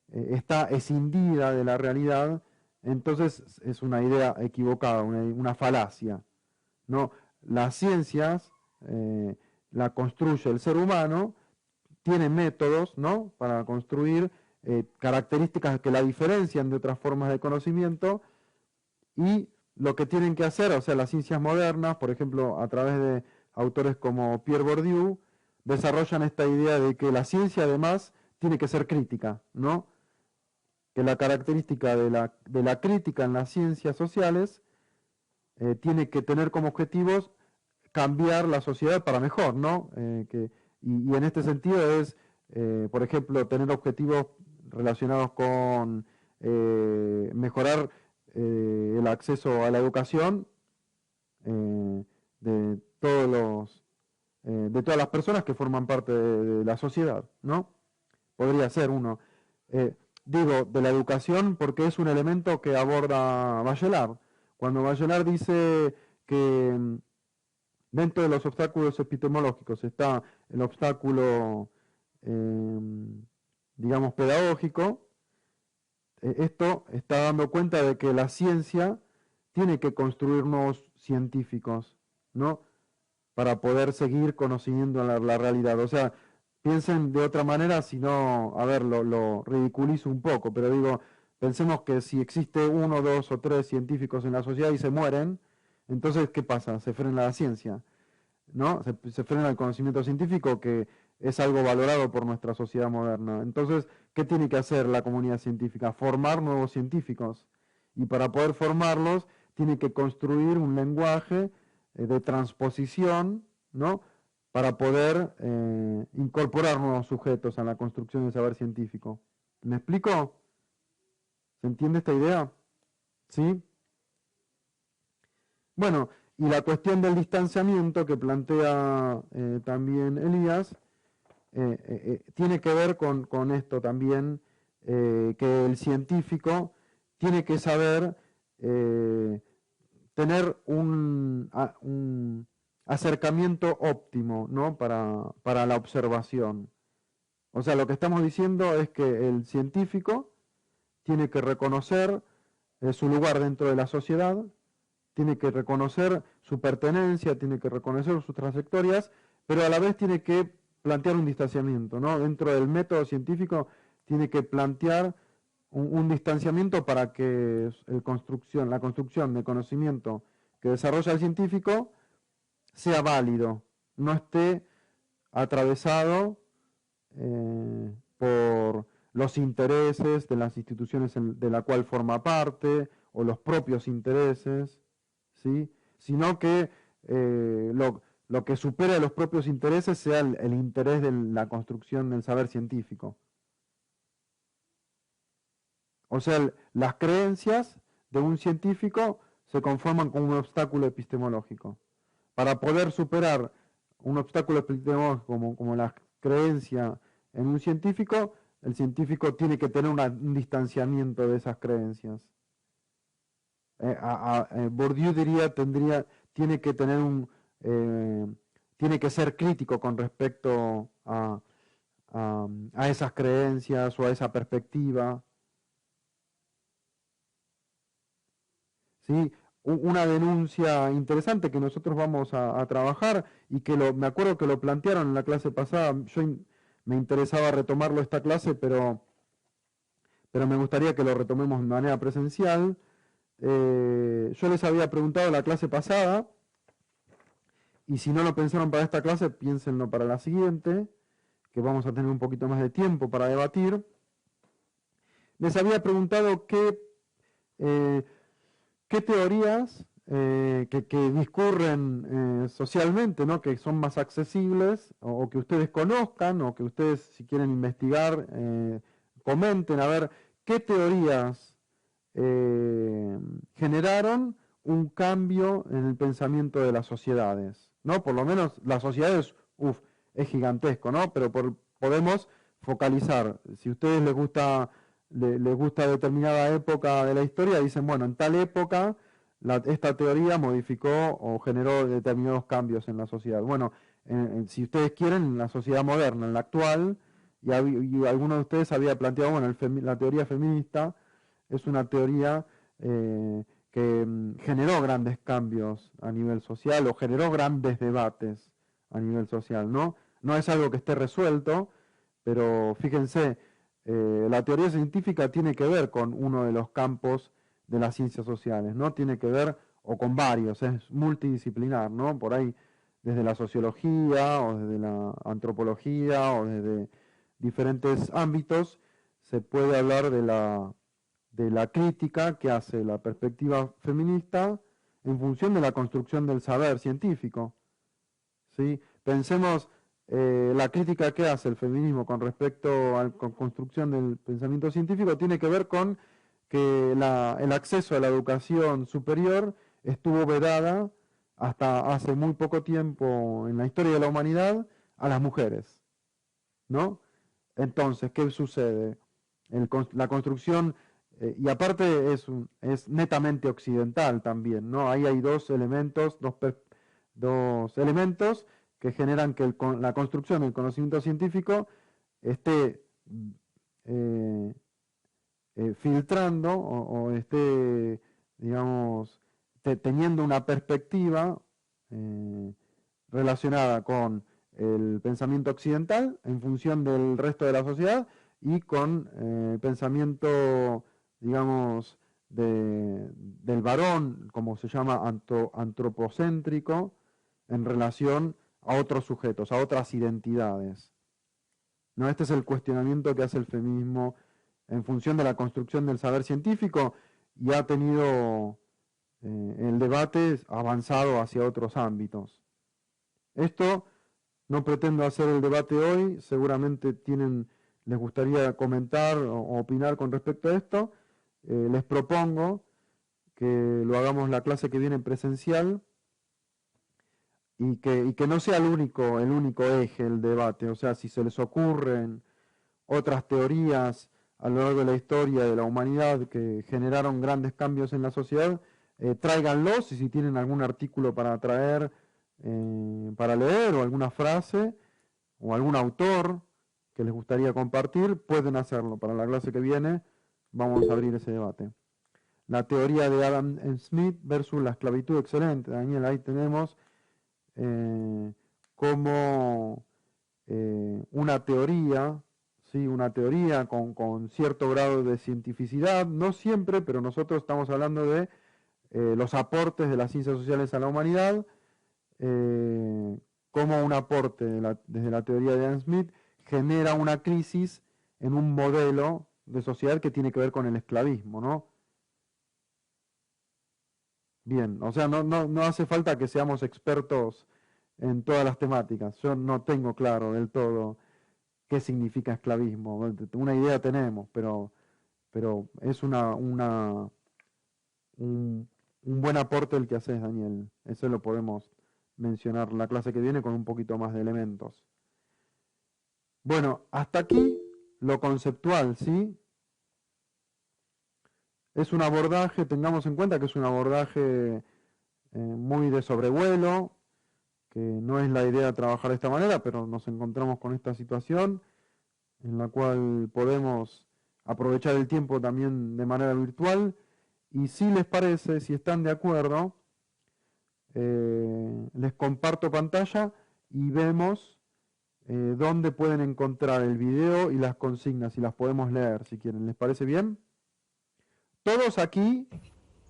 está escindida de la realidad, entonces es una idea equivocada, una falacia. ¿No? Las ciencias la construye el ser humano, tiene métodos, ¿no? Para construir características que la diferencian de otras formas de conocimiento, y lo que tienen que hacer, o sea, las ciencias modernas, por ejemplo, a través de autores como Pierre Bourdieu, desarrollan esta idea de que la ciencia además tiene que ser crítica, ¿no? Que la característica de la crítica en las ciencias sociales tiene que tener como objetivos cambiar la sociedad para mejor, ¿no? Y en este sentido es, por ejemplo, tener objetivos relacionados con mejorar el acceso a la educación de de todas las personas que forman parte de la sociedad, ¿no? Podría ser uno. Digo, de la educación porque es un elemento que aborda Bachelard. Cuando Bachelard dice Dentro de los obstáculos epistemológicos está el obstáculo, digamos, pedagógico. Esto está dando cuenta de que la ciencia tiene que construir nuevos científicos, ¿no? Para poder seguir conociendo la realidad. O sea, piensen de otra manera, si no, a ver, lo ridiculizo un poco, pero digo, pensemos que si existe uno, dos o tres científicos en la sociedad y se mueren, entonces, ¿qué pasa? Se frena la ciencia, ¿no? Se frena el conocimiento científico, que es algo valorado por nuestra sociedad moderna. Entonces, ¿qué tiene que hacer la comunidad científica? Formar nuevos científicos. Y para poder formarlos, tiene que construir un lenguaje de transposición, ¿no? Para poder incorporar nuevos sujetos a la construcción del saber científico. ¿Me explico? ¿Se entiende esta idea? ¿Sí? Bueno, y la cuestión del distanciamiento que plantea también Elías, tiene que ver con esto también, que el científico tiene que saber tener un acercamiento óptimo, ¿no? para la observación. O sea, lo que estamos diciendo es que el científico tiene que reconocer su lugar dentro de la sociedad, tiene que reconocer su pertenencia, tiene que reconocer sus trayectorias, pero a la vez tiene que plantear un distanciamiento, ¿no? Dentro del método científico tiene que plantear un distanciamiento para que la construcción de conocimiento que desarrolla el científico sea válido, no esté atravesado por los intereses de las instituciones de la cual forma parte o los propios intereses, ¿sí? Sino que lo que supera los propios intereses sea el interés de la construcción del saber científico. O sea, las creencias de un científico se conforman con un obstáculo epistemológico. Para poder superar un obstáculo epistemológico como la creencia en un científico, el científico tiene que tener un distanciamiento de esas creencias. Bourdieu diría, tiene que tener tiene que ser crítico con respecto a esas creencias o a esa perspectiva. ¿Sí? Una denuncia interesante que nosotros vamos a trabajar y que me acuerdo que lo plantearon en la clase pasada. Me interesaba retomarlo esta clase, pero me gustaría que lo retomemos de manera presencial. Yo les había preguntado en la clase pasada, y si no lo pensaron para esta clase, piénsenlo para la siguiente, que vamos a tener un poquito más de tiempo para debatir. Les había preguntado qué teorías que discurren socialmente, ¿no? Que son más accesibles, o que ustedes conozcan, o que ustedes, si quieren investigar, comenten, a ver, qué teorías generaron un cambio en el pensamiento de las sociedades, ¿no? Por lo menos las sociedades, es gigantesco, ¿no? Pero podemos focalizar. Si a ustedes les gusta determinada época de la historia, dicen, bueno, en tal época esta teoría modificó o generó determinados cambios en la sociedad. Bueno, si ustedes quieren, en la sociedad moderna, en la actual, y alguno de ustedes había planteado, bueno, la teoría feminista es una teoría que generó grandes cambios a nivel social o generó grandes debates a nivel social, ¿no? No es algo que esté resuelto, pero fíjense, la teoría científica tiene que ver con uno de los campos de las ciencias sociales, ¿no? Tiene que ver, o con varios, es multidisciplinar, ¿no? Por ahí, desde la sociología, o desde la antropología, o desde diferentes ámbitos, se puede hablar de la crítica que hace la perspectiva feminista en función de la construcción del saber científico, ¿sí? Pensemos la crítica que hace el feminismo con respecto a la construcción del pensamiento científico tiene que ver con que el acceso a la educación superior estuvo vedada hasta hace muy poco tiempo en la historia de la humanidad a las mujeres, ¿no? Entonces, ¿qué sucede? La construcción, y aparte es netamente occidental también, ¿no? Ahí hay dos elementos, dos elementos que generan que la construcción del conocimiento científico esté filtrando o esté, digamos, teniendo una perspectiva relacionada con el pensamiento occidental en función del resto de la sociedad y con el pensamiento, digamos, del varón, como se llama, antropocéntrico, en relación a otros sujetos, a otras identidades. ¿No? Este es el cuestionamiento que hace el feminismo en función de la construcción del saber científico y ha tenido el debate avanzado hacia otros ámbitos. Esto no pretendo hacer el debate hoy, seguramente les gustaría comentar o opinar con respecto a esto. Les propongo que lo hagamos la clase que viene presencial y que no sea el único eje el debate. O sea, si se les ocurren otras teorías a lo largo de la historia de la humanidad que generaron grandes cambios en la sociedad, tráiganlos, y si tienen algún artículo para traer, para leer, o alguna frase, o algún autor que les gustaría compartir, pueden hacerlo. Para la clase que viene vamos a abrir ese debate. La teoría de Adam Smith versus la esclavitud, excelente, Daniel, ahí tenemos como una teoría, ¿sí? Una teoría con cierto grado de cientificidad, no siempre, pero nosotros estamos hablando de los aportes de las ciencias sociales a la humanidad, como un aporte desde la teoría de Adam Smith genera una crisis en un modelo de sociedad que tiene que ver con el esclavismo, ¿no? Bien, o sea, no hace falta que seamos expertos en todas las temáticas. Yo no tengo claro del todo qué significa esclavismo. Una idea tenemos, pero es un buen aporte el que haces, Daniel. Eso lo podemos mencionar la clase que viene con un poquito más de elementos. Bueno, hasta aquí lo conceptual, ¿sí? Es un abordaje, tengamos en cuenta que es un abordaje muy de sobrevuelo, que no es la idea trabajar de esta manera, pero nos encontramos con esta situación en la cual podemos aprovechar el tiempo también de manera virtual. Y si les parece, si están de acuerdo, les comparto pantalla y vemos dónde pueden encontrar el video y las consignas, y las podemos leer si quieren. ¿Les parece bien? Todos aquí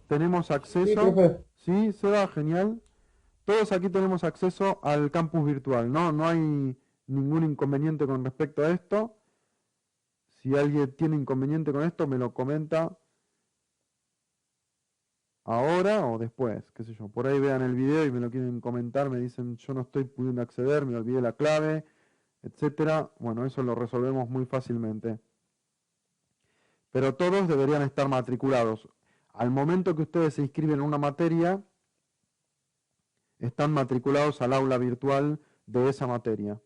tenemos Sí, acceso, profe. ¿sí? Se va, genial. Todos aquí tenemos acceso al campus virtual, ¿no? No hay ningún inconveniente con respecto a esto. Si alguien tiene inconveniente con esto, me lo comenta ahora o después, qué sé yo. Por ahí vean el video y me lo quieren comentar, me dicen, yo no estoy pudiendo acceder, me olvidé la clave, etcétera. Bueno, eso lo resolvemos muy fácilmente. Pero todos deberían estar matriculados. Al momento que ustedes se inscriben en una materia, están matriculados al aula virtual de esa materia.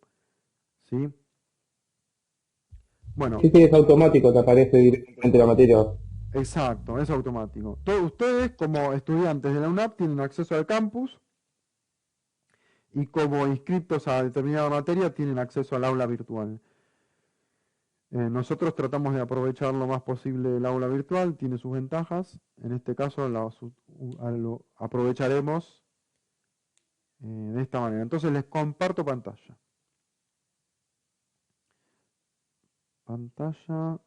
¿Sí? Bueno, Sí, sí, es automático, te aparece directamente la materia. exacto, es automático. Todos ustedes, como estudiantes de la UNAP, tienen acceso al campus, y como inscriptos a determinada materia, tienen acceso al aula virtual. Nosotros tratamos de aprovechar lo más posible el aula virtual, tiene sus ventajas. En este caso lo aprovecharemos de esta manera. Entonces les comparto pantalla. Pantalla. A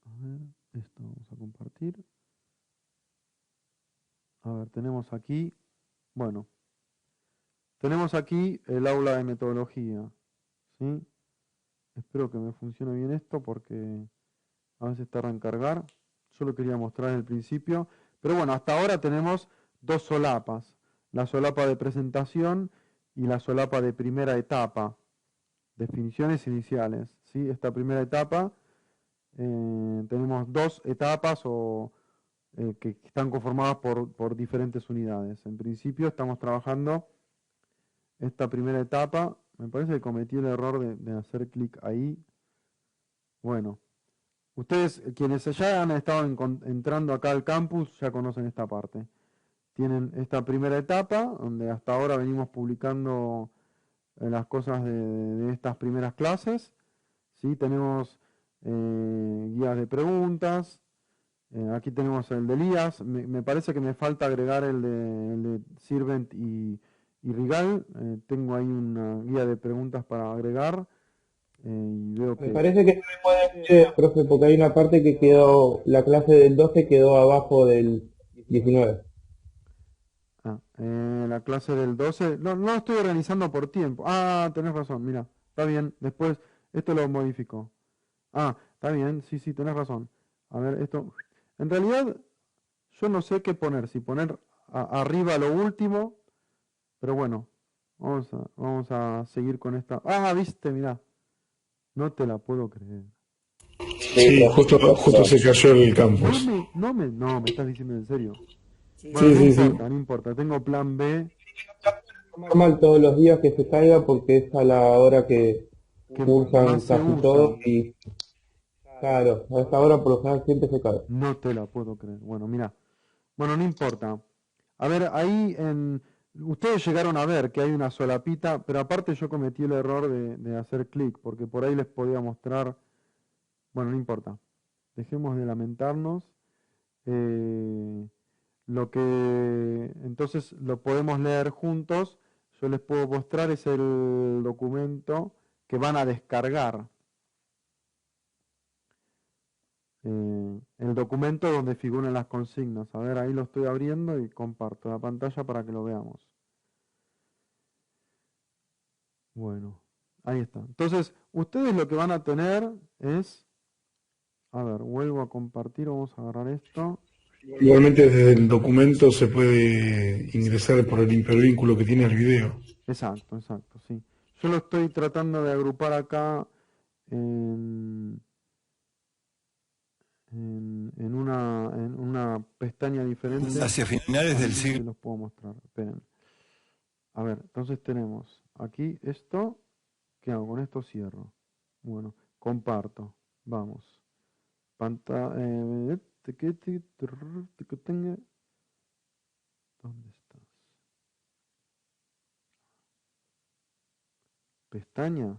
ver, esto vamos a compartir. A ver, tenemos aquí, bueno, tenemos aquí el aula de metodología, ¿sí? Espero que me funcione bien esto porque a veces tarda en cargar. Yo lo quería mostrar en el principio, pero bueno, hasta ahora tenemos dos solapas, la solapa de presentación y la solapa de primera etapa, definiciones iniciales, ¿sí? Esta primera etapa, tenemos dos etapas que están conformadas por diferentes unidades. En principio estamos trabajando esta primera etapa. Me parece que cometí el error de hacer clic ahí. Bueno, ustedes, quienes ya han estado entrando acá al campus, ya conocen esta parte. tienen esta primera etapa, donde hasta ahora venimos publicando las cosas de estas primeras clases. ¿Sí? Tenemos guías de preguntas. Aquí tenemos el de Elías. Me parece que me falta agregar el de Sirvent y Rigal. Tengo ahí una guía de preguntas para agregar. Y veo Me que... parece que no le puede, profe, porque hay una parte que quedó, la clase del 12 quedó abajo del 19. La clase del 12. No, no lo estoy organizando por tiempo. Ah, tenés razón, mira. Está bien. Después, esto lo modifico. Ah, está bien. Sí, sí, tenés razón. A ver, esto... En realidad, yo no sé qué poner. Si poner arriba lo último. Pero bueno, vamos a seguir con esta. Ah, viste, mira. No te la puedo creer. Sí, justo se cayó el campus. No me estás diciendo en serio. Sí, Bueno, sí, sí. no importa. Tengo plan B. Normal todos los días que se caiga porque es a la hora que Que cursan más se casi usa. todos y claro, a esta hora por lo general siempre se cae. No te la puedo creer. Bueno, mira. Bueno, no importa. A ver, ahí ustedes llegaron a ver que hay una solapita, pero aparte yo cometí el error de hacer clic, porque por ahí les podía mostrar. Bueno, no importa. Dejemos de lamentarnos. Lo que entonces lo podemos leer juntos. Yo les puedo mostrar es el documento que van a descargar. El documento donde figuran las consignas. A ver, ahí lo estoy abriendo y comparto la pantalla para que lo veamos. Bueno, ahí está. Entonces, ustedes lo que van a tener es... A ver, vuelvo a compartir, vamos a agarrar esto. Igualmente desde el documento se puede ingresar por el hipervínculo que tiene el video. Exacto, sí. Yo lo estoy tratando de agrupar acá en una pestaña diferente. Hacia finales del Sí siglo. los puedo mostrar, esperen. A ver, entonces tenemos aquí esto. ¿Qué hago? Con esto cierro. Bueno, comparto. Vamos. ¿Dónde estás? ¿Pestaña?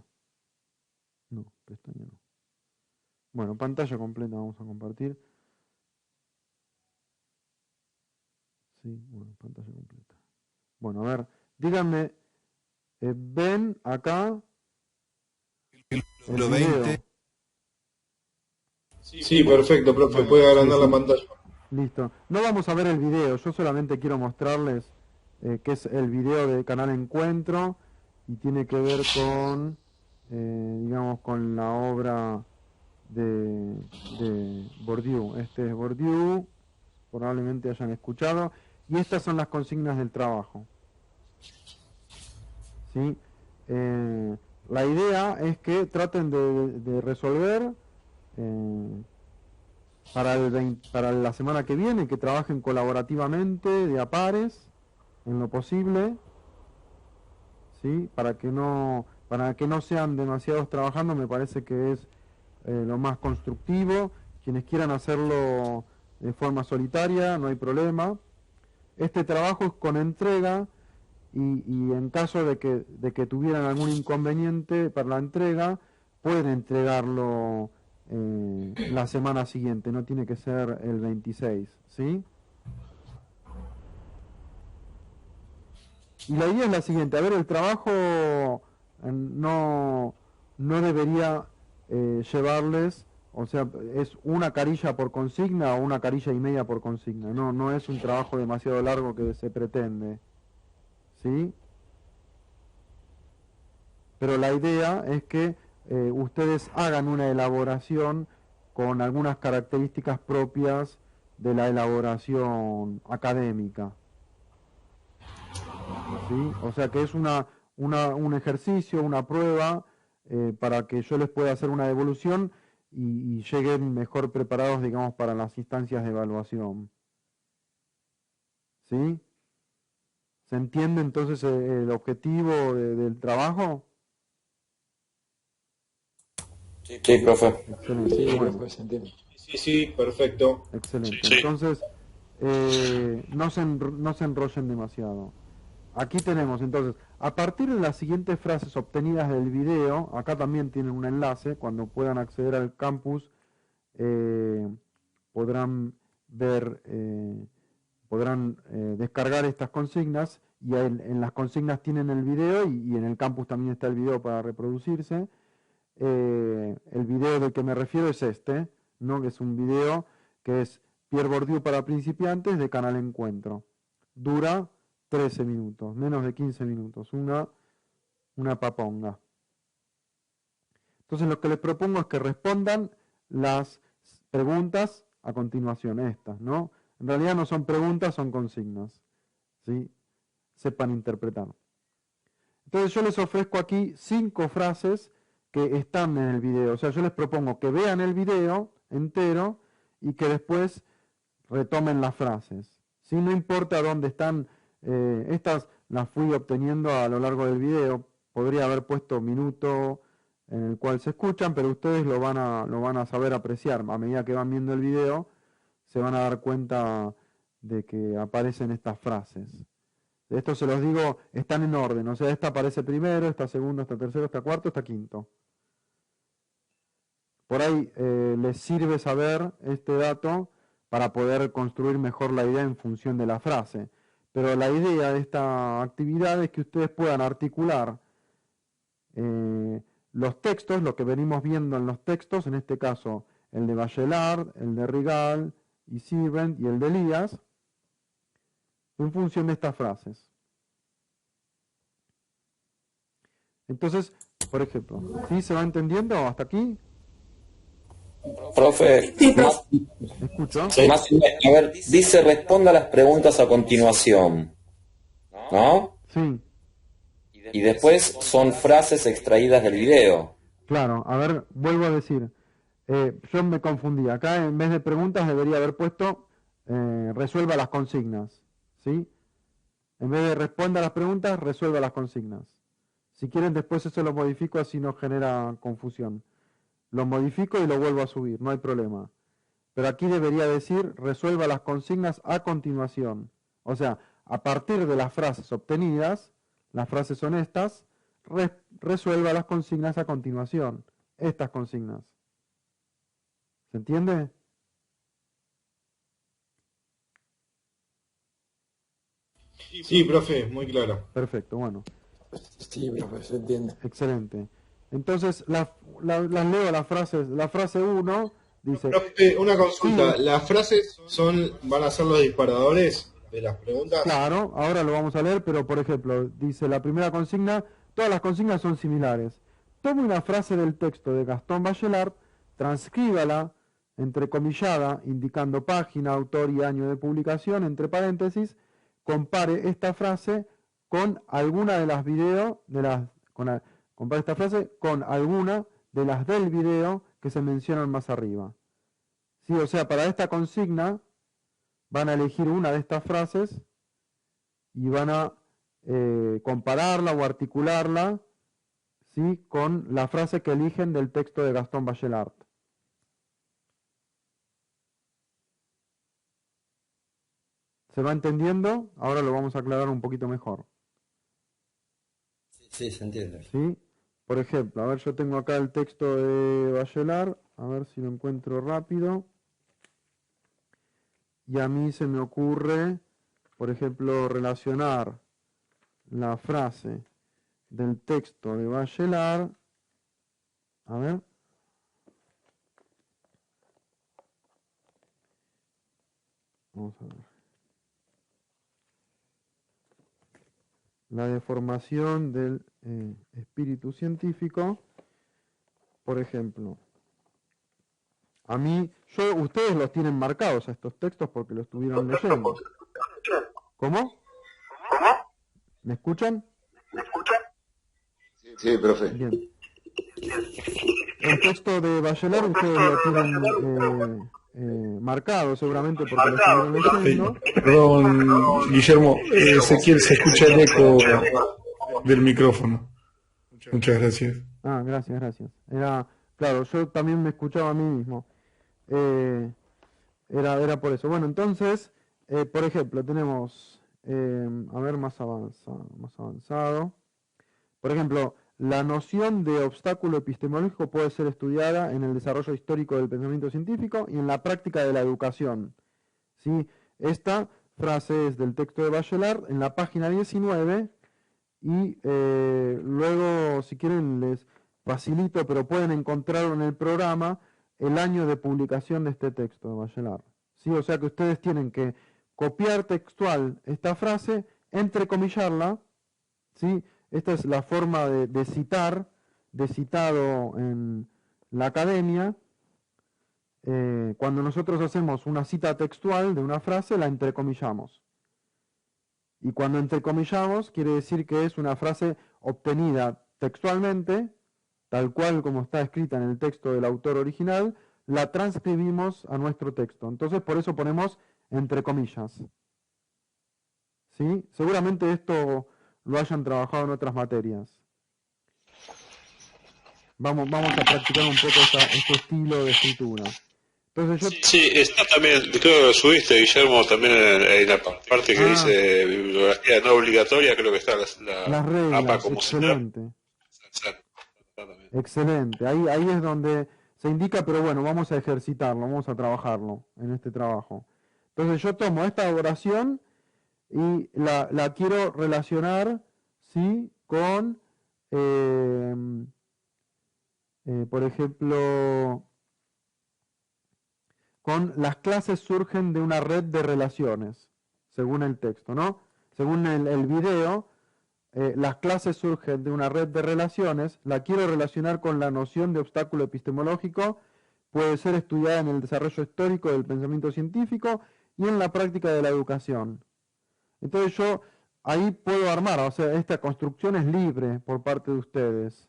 No, pestaña no. Bueno, pantalla completa vamos a compartir. Sí, bueno, pantalla completa. Bueno, a ver, díganme, ¿ven acá el Siglo video? XX. Sí, perfecto, profe, puede agrandar la pantalla. Listo. No vamos a ver el video, yo solamente quiero mostrarles que es el video de Canal Encuentro y tiene que ver con, digamos, con la obra de Bourdieu. Este es Bourdieu, probablemente hayan escuchado, y estas son las consignas del trabajo. ¿Sí? La idea es que traten de resolver para la semana que viene, que trabajen colaborativamente, de a pares, en lo posible, ¿sí? Para que no sean demasiados trabajando, me parece que es lo más constructivo. Quienes quieran hacerlo de forma solitaria, no hay problema. Este trabajo es con entrega y en caso de que tuvieran algún inconveniente para la entrega, pueden entregarlo la semana siguiente, no tiene que ser el 26, ¿sí? Y la idea es la siguiente, a ver, el trabajo no debería llevarles, o sea, es una carilla por consigna o una carilla y media por consigna, no es un trabajo demasiado largo que se pretende, ¿sí? Pero la idea es que ustedes hagan una elaboración con algunas características propias de la elaboración académica. ¿Sí? O sea que es un ejercicio, una prueba para que yo les pueda hacer una devolución y lleguen mejor preparados, digamos, para las instancias de evaluación. ¿Sí? ¿Se entiende entonces el objetivo del trabajo? Sí, profe. Excelente. Sí, Bueno, profe, se entiende. Sí, perfecto. excelente. Sí. Entonces, no se enrollen demasiado. Aquí tenemos entonces, a partir de las siguientes frases obtenidas del video, acá también tienen un enlace, cuando puedan acceder al campus podrán ver, descargar estas consignas, y en las consignas tienen el video y en el campus también está el video para reproducirse. El video del que me refiero es este, ¿no? Que es un video que es Pierre Bourdieu para principiantes de Canal Encuentro. Dura 13 minutos, menos de 15 minutos, una paponga. Entonces lo que les propongo es que respondan las preguntas a continuación, estas, ¿no? En realidad no son preguntas, son consignas, ¿sí? Sepan interpretar. Entonces yo les ofrezco aquí 5 frases que están en el video. O sea, yo les propongo que vean el video entero y que después retomen las frases. ¿Sí? No importa dónde están, estas las fui obteniendo a lo largo del video. Podría haber puesto minuto en el cual se escuchan, pero ustedes lo van a saber apreciar. A medida que van viendo el video, se van a dar cuenta de que aparecen estas frases. Esto se los digo, están en orden, o sea, esta aparece primero, esta segundo, esta tercero, esta cuarto, esta quinto. Por ahí les sirve saber este dato para poder construir mejor la idea en función de la frase. Pero la idea de esta actividad es que ustedes puedan articular los textos, lo que venimos viendo en los textos, en este caso el de Bachelard, el de Rigal y Sirvent y el de Elías, en función de estas frases. Entonces, por ejemplo, ¿sí se va entendiendo hasta aquí? Profe, Sí, profe. ¿Me escucho? a ver, dice responda a las preguntas a continuación, ¿no? Sí, Y después son frases extraídas del video. claro. A ver, vuelvo a decir. Yo me confundí. Acá en vez de preguntas debería haber puesto resuelva las consignas. ¿Sí? En vez de responda a las preguntas, resuelva las consignas. Si quieren, después eso lo modifico, así no genera confusión. Lo modifico y lo vuelvo a subir, no hay problema. Pero aquí debería decir resuelva las consignas a continuación. O sea, a partir de las frases obtenidas, las frases son estas, resuelva las consignas a continuación. Estas consignas. ¿Se entiende? Sí, profe, muy claro. Perfecto, bueno. Sí, profe, se entiende. Excelente. Entonces, las leo las frases. La frase 1 dice... Profe, una consulta. Sí. ¿Las frases van a ser los disparadores de las preguntas? Claro, ahora lo vamos a leer, pero por ejemplo, dice la primera consigna, todas las consignas son similares. Tome una frase del texto de Gastón Bachelard, transcríbala, entrecomillada, indicando página, autor y año de publicación, entre paréntesis, compare esta frase con alguna de las compare esta frase con alguna de las del video que se mencionan más arriba. Sí, o sea, para esta consigna van a elegir una de estas frases y van a compararla o articularla, ¿sí?, con la frase que eligen del texto de Gastón Bachelard. ¿Se va entendiendo? Ahora lo vamos a aclarar un poquito mejor. Sí, se entiende. ¿Sí? Por ejemplo, a ver, yo tengo acá el texto de Bachelard, a ver si lo encuentro rápido. Y a mí se me ocurre, por ejemplo, relacionar la frase del texto de Bachelard. A ver. Vamos a ver. La deformación del espíritu científico, por ejemplo. A mí, ustedes los tienen marcados a estos textos porque los estuvieron leyendo. ¿Cómo? ¿Me escuchan? Sí, profe. Bien. El texto de Bachelard ustedes lo tienen marcado seguramente porque lo estuvieron leyendo. Perdón, Guillermo, Ezequiel, se escucha el eco del micrófono. Muchas gracias. Ah, gracias. Claro, yo también me escuchaba a mí mismo. Era por eso. Bueno, entonces, Por ejemplo, tenemos, a ver, más avanzado. Por ejemplo, la noción de obstáculo epistemológico puede ser estudiada en el desarrollo histórico del pensamiento científico y en la práctica de la educación. ¿Sí? Esta frase es del texto de Bachelard en la página 19 y luego, si quieren, les facilito, pero pueden encontrarlo en el programa, el año de publicación de este texto de Bachelard. ¿Sí? O sea que ustedes tienen que copiar textual esta frase, entrecomillarla, ¿sí? Esta es la forma de citar, de citado en la academia. Cuando nosotros hacemos una cita textual de una frase, la entrecomillamos. Y cuando entrecomillamos, quiere decir que es una frase obtenida textualmente, tal cual como está escrita en el texto del autor original, la transcribimos a nuestro texto. Entonces, por eso ponemos entre comillas. ¿Sí? Seguramente esto lo hayan trabajado en otras materias. Vamos a practicar un poco este estilo de escritura. Entonces Sí, está también, creo que lo subiste, Guillermo, también en la parte que dice bibliografía no obligatoria, creo que está las reglas, APA como excelente. Excelente, ahí es donde se indica, pero bueno, vamos a ejercitarlo, vamos a trabajarlo en este trabajo. Entonces yo tomo esta oración y la quiero relacionar, ¿sí? Con, por ejemplo, con las clases surgen de una red de relaciones, según el texto, ¿no? Según el video, las clases surgen de una red de relaciones, la quiero relacionar con la noción de obstáculo epistemológico, puede ser estudiada en el desarrollo histórico del pensamiento científico y en la práctica de la educación. Entonces yo ahí puedo armar, o sea, esta construcción es libre por parte de ustedes.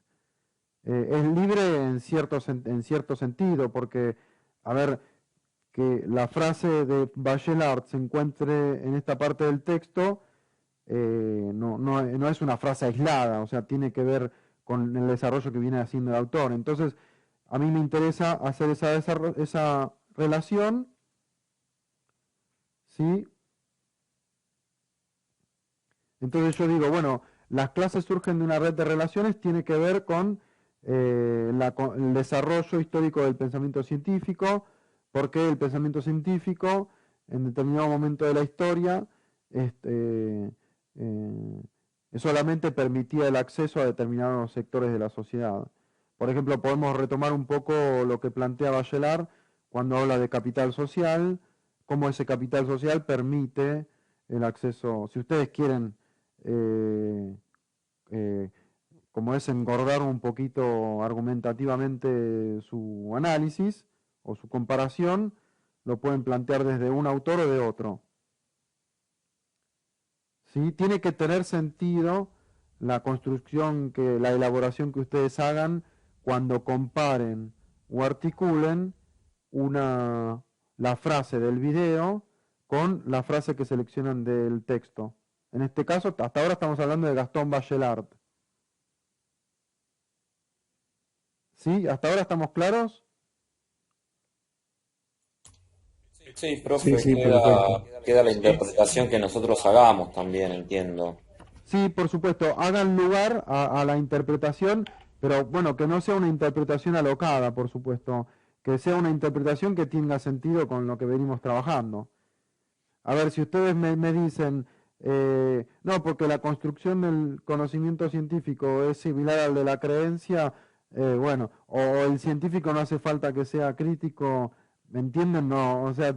Es libre en cierto sentido, porque, a ver, que la frase de Bachelard se encuentre en esta parte del texto, no es una frase aislada, o sea, tiene que ver con el desarrollo que viene haciendo el autor. Entonces, a mí me interesa hacer esa relación, ¿sí? Entonces yo digo, bueno, las clases surgen de una red de relaciones, tiene que ver con el desarrollo histórico del pensamiento científico, porque el pensamiento científico en determinado momento de la historia solamente permitía el acceso a determinados sectores de la sociedad. Por ejemplo, podemos retomar un poco lo que plantea Bachelard cuando habla de capital social, cómo ese capital social permite el acceso. Si ustedes quieren, como es engordar un poquito argumentativamente su análisis o su comparación, lo pueden plantear desde un autor o de otro. ¿Sí? Tiene que tener sentido la construcción, la elaboración que ustedes hagan cuando comparen o articulen la frase del video con la frase que seleccionan del texto. En este caso, hasta ahora estamos hablando de Gastón Bachelard. ¿Sí? ¿Hasta ahora estamos claros? Sí, profe, Sí, queda la interpretación que nosotros hagamos también, entiendo. Sí, por supuesto, hagan lugar a la interpretación, pero bueno, que no sea una interpretación alocada, por supuesto, que sea una interpretación que tenga sentido con lo que venimos trabajando. A ver, si ustedes me dicen, no, porque la construcción del conocimiento científico es similar al de la creencia, bueno, o el científico no hace falta que sea crítico, ¿me entienden? No, o sea,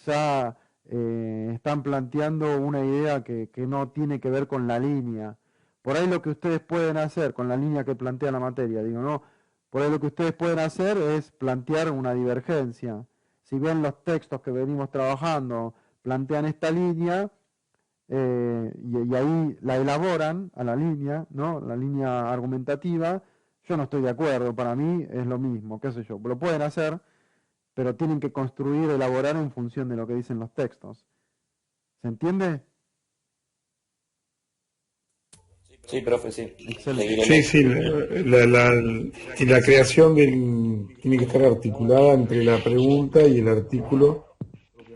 ya están planteando una idea que no tiene que ver con la línea. Por ahí lo que ustedes pueden hacer con la línea que plantea la materia, digo, ¿no? Por ahí lo que ustedes pueden hacer es plantear una divergencia. Si bien los textos que venimos trabajando plantean esta línea, y ahí la elaboran a la línea, ¿no? La línea argumentativa, yo no estoy de acuerdo, para mí es lo mismo, qué sé yo, lo pueden hacer, pero tienen que construir, elaborar en función de lo que dicen los textos. ¿Se entiende? Sí, profe, sí. Sí, sí, y la creación tiene que estar articulada entre la pregunta y el artículo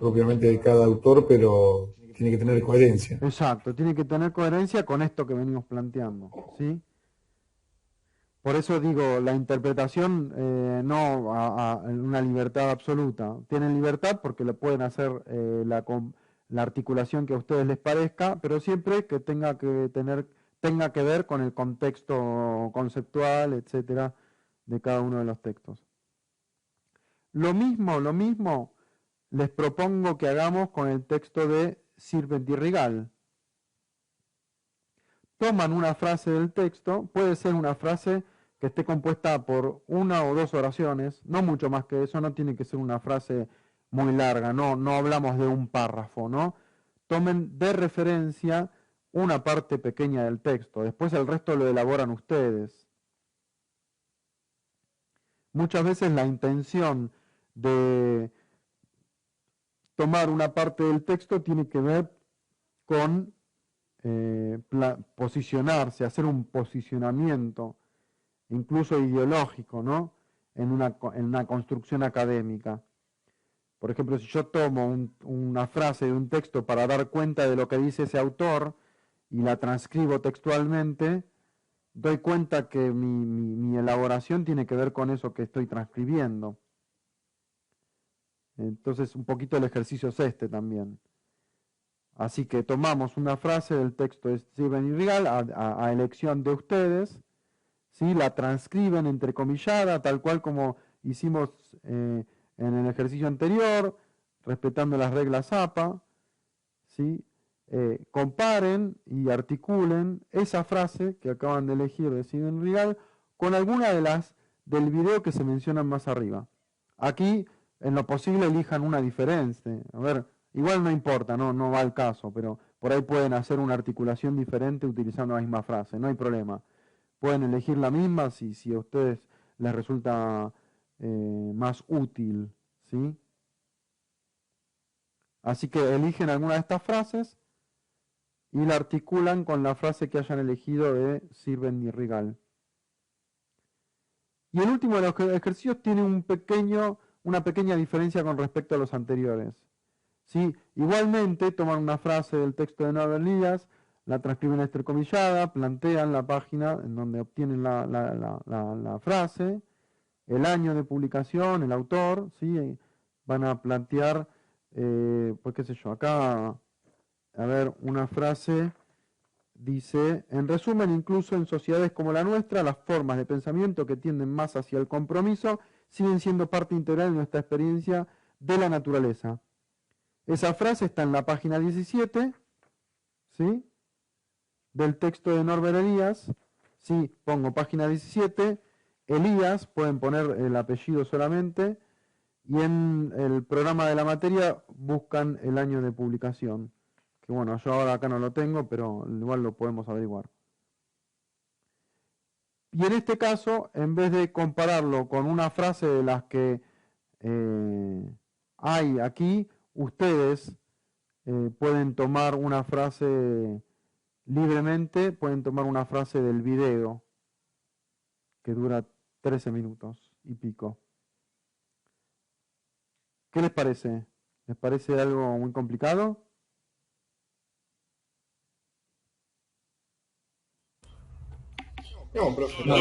propiamente de cada autor, pero tiene que tener coherencia. Exacto, tiene que tener coherencia con esto que venimos planteando, ¿sí? Por eso digo, la interpretación no en una libertad absoluta. Tienen libertad porque le pueden hacer la articulación que a ustedes les parezca, pero siempre que tenga que ver con el contexto conceptual, etcétera, de cada uno de los textos. Lo mismo les propongo que hagamos con el texto de Sirvent y Rigal. Toman una frase del texto, puede ser una frase que esté compuesta por una o dos oraciones, no mucho más que eso, no tiene que ser una frase muy larga, no hablamos de un párrafo, ¿no? Tomen de referencia una parte pequeña del texto, después el resto lo elaboran ustedes. Muchas veces la intención de tomar una parte del texto tiene que ver con posicionarse, hacer un posicionamiento, incluso ideológico, ¿no? En una construcción académica. Por ejemplo, si yo tomo una frase de un texto para dar cuenta de lo que dice ese autor y la transcribo textualmente, doy cuenta que mi elaboración tiene que ver con eso que estoy transcribiendo. Entonces, un poquito el ejercicio es este también. Así que tomamos una frase del texto de Sirvent y Rigal a elección de ustedes, ¿sí? La transcriben entrecomillada, tal cual como hicimos en el ejercicio anterior, respetando las reglas APA, ¿sí? Comparen y articulen esa frase que acaban de elegir de Sirvent y Rigal con alguna de las del video que se mencionan más arriba. Aquí, en lo posible, elijan una diferente. A ver, igual no importa, no va al caso, pero por ahí pueden hacer una articulación diferente utilizando la misma frase, no hay problema. Pueden elegir la misma si a ustedes les resulta más útil, ¿sí? Así que eligen alguna de estas frases y la articulan con la frase que hayan elegido de Sirvent y Rigal. Y el último de los ejercicios tiene una pequeña diferencia con respecto a los anteriores. ¿Sí? Igualmente toman una frase del texto de Norbert Elias, la transcriben entrecomillada, plantean la página en donde obtienen la frase, el año de publicación, el autor, ¿sí? Van a plantear, pues qué sé yo, acá, a ver, una frase dice, en resumen, incluso en sociedades como la nuestra, las formas de pensamiento que tienden más hacia el compromiso siguen siendo parte integral de nuestra experiencia de la naturaleza. Esa frase está en la página 17, ¿sí? Del texto de Norbert Elias. Sí, pongo página 17, Elías, pueden poner el apellido solamente, y en el programa de la materia buscan el año de publicación. Que bueno, yo ahora acá no lo tengo, pero igual lo podemos averiguar. Y en este caso, en vez de compararlo con una frase de las que hay aquí, ustedes pueden tomar una frase libremente, pueden tomar una frase del video, que dura 13 minutos y pico. ¿Qué les parece? ¿Les parece algo muy complicado? No, profe. No.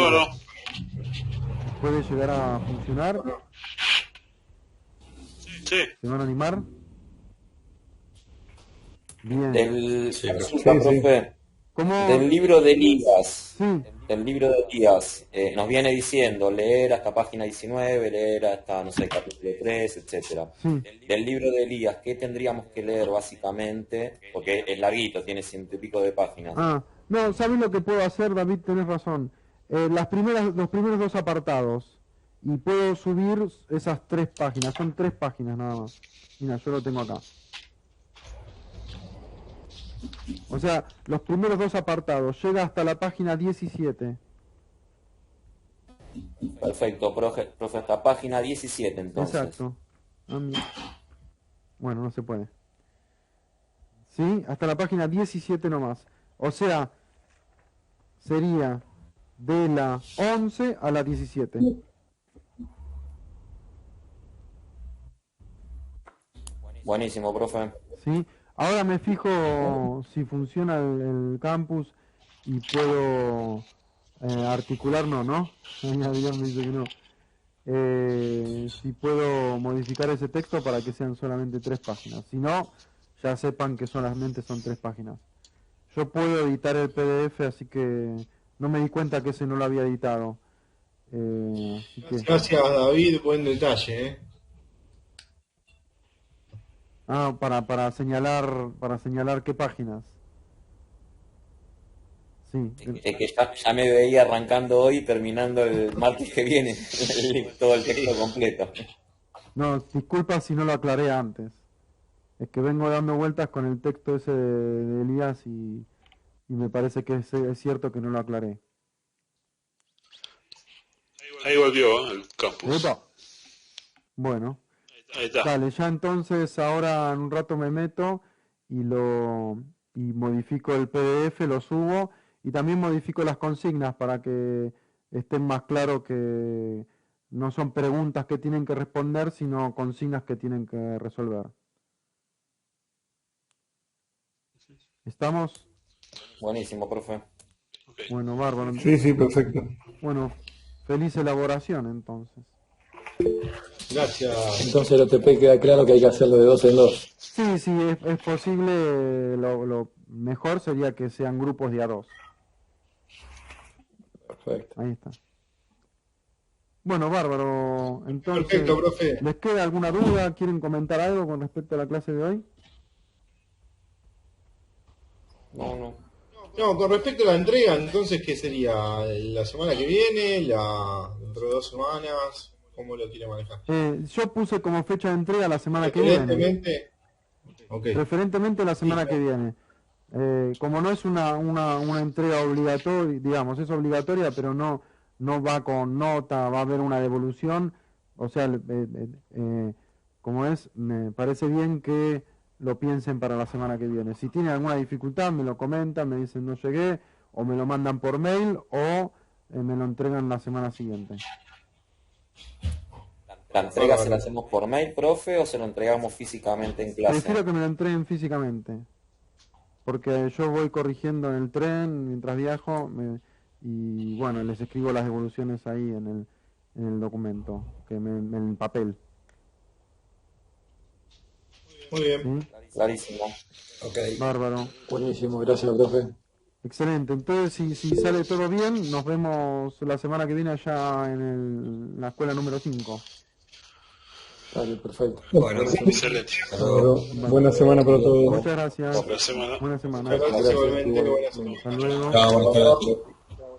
¿Puede llegar a funcionar? Sí. ¿Se van a animar? Bien. Profe, ¿Cómo? del libro de Elías, Sí. Nos viene diciendo leer hasta página 19, leer hasta, no sé, capítulo 3, etcétera. Sí. Del libro de Elías, ¿qué tendríamos que leer básicamente? Porque es larguito, tiene 100 y pico de páginas. No, ¿sabes lo que puedo hacer, David? Tenés razón. Los primeros dos apartados. Y puedo subir esas 3 páginas. Son 3 páginas nada más. Mira, yo lo tengo acá. O sea, los primeros 2 apartados. Llega hasta la página 17. Perfecto, profe, hasta página 17 entonces. Exacto. Bueno, no se puede. ¿Sí? Hasta la página 17 nomás. O sea, sería de la 11 a la 17. Buenísimo, profe. ¿Sí? Ahora me fijo si funciona el campus y puedo articular, ¿no? Ahí Adrián me dice que no. Si puedo modificar ese texto para que sean solamente 3 páginas. Si no, ya sepan que solamente son 3 páginas. Yo puedo editar el PDF, así que no me di cuenta que ese no lo había editado. Así que... Gracias, David, buen detalle. para señalar qué páginas. Sí. Es que ya me veía arrancando hoy y terminando el martes que viene todo el texto completo. No, disculpa si no lo aclaré antes. Es que vengo dando vueltas con el texto ese de Elías y me parece que es cierto que no lo aclaré. Ahí volvió el campus. ¡Epa! Bueno, Ahí está. dale, ya entonces ahora en un rato me meto y modifico el PDF, lo subo y también modifico las consignas para que estén más claro que no son preguntas que tienen que responder, sino consignas que tienen que resolver. ¿Estamos? Buenísimo, profe. Okay. Bueno, bárbaro. Sí, perfecto. Bueno, feliz elaboración entonces. Gracias. Entonces el OTP queda claro que hay que hacerlo de 2 en 2. Sí, es posible. Lo mejor sería que sean grupos de A2. Perfecto. Ahí está. Bueno, bárbaro. Entonces, Perfecto, profe. ¿les queda alguna duda? ¿Quieren comentar algo con respecto a la clase de hoy? No. No, con respecto a la entrega, entonces, ¿qué sería? ¿La semana que viene? ¿Dentro de 2 semanas? ¿Cómo lo quiere manejar? Yo puse como fecha de entrega la semana que viene. Evidentemente. Okay. Preferentemente la semana que viene. Como no es una entrega obligatoria, digamos, es obligatoria, pero no va con nota, va a haber una devolución. O sea, como es, me parece bien que lo piensen para la semana que viene. Si tienen alguna dificultad, me lo comentan, me dicen no llegué, o me lo mandan por mail, o me lo entregan la semana siguiente. ¿La entrega se la hacemos por mail, profe, o se lo entregamos físicamente en clase? Prefiero que me lo entreguen físicamente, porque yo voy corrigiendo en el tren mientras viajo y bueno, les escribo las devoluciones ahí en el documento, en el papel. Muy bien. ¿Sí? Clarísimo. Ok. Bárbaro. Buenísimo, gracias, profe. Excelente. Entonces, si sale todo bien, nos vemos la semana que viene allá en la escuela número 5. Dale, perfecto. Bueno, Excelente. Buena semana para todos. Muchas gracias. Buena semana. Buena semana. Gracias igualmente. Buena semana. Hasta luego. chao, buenas tardes.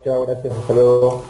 Chao, gracias, hasta luego.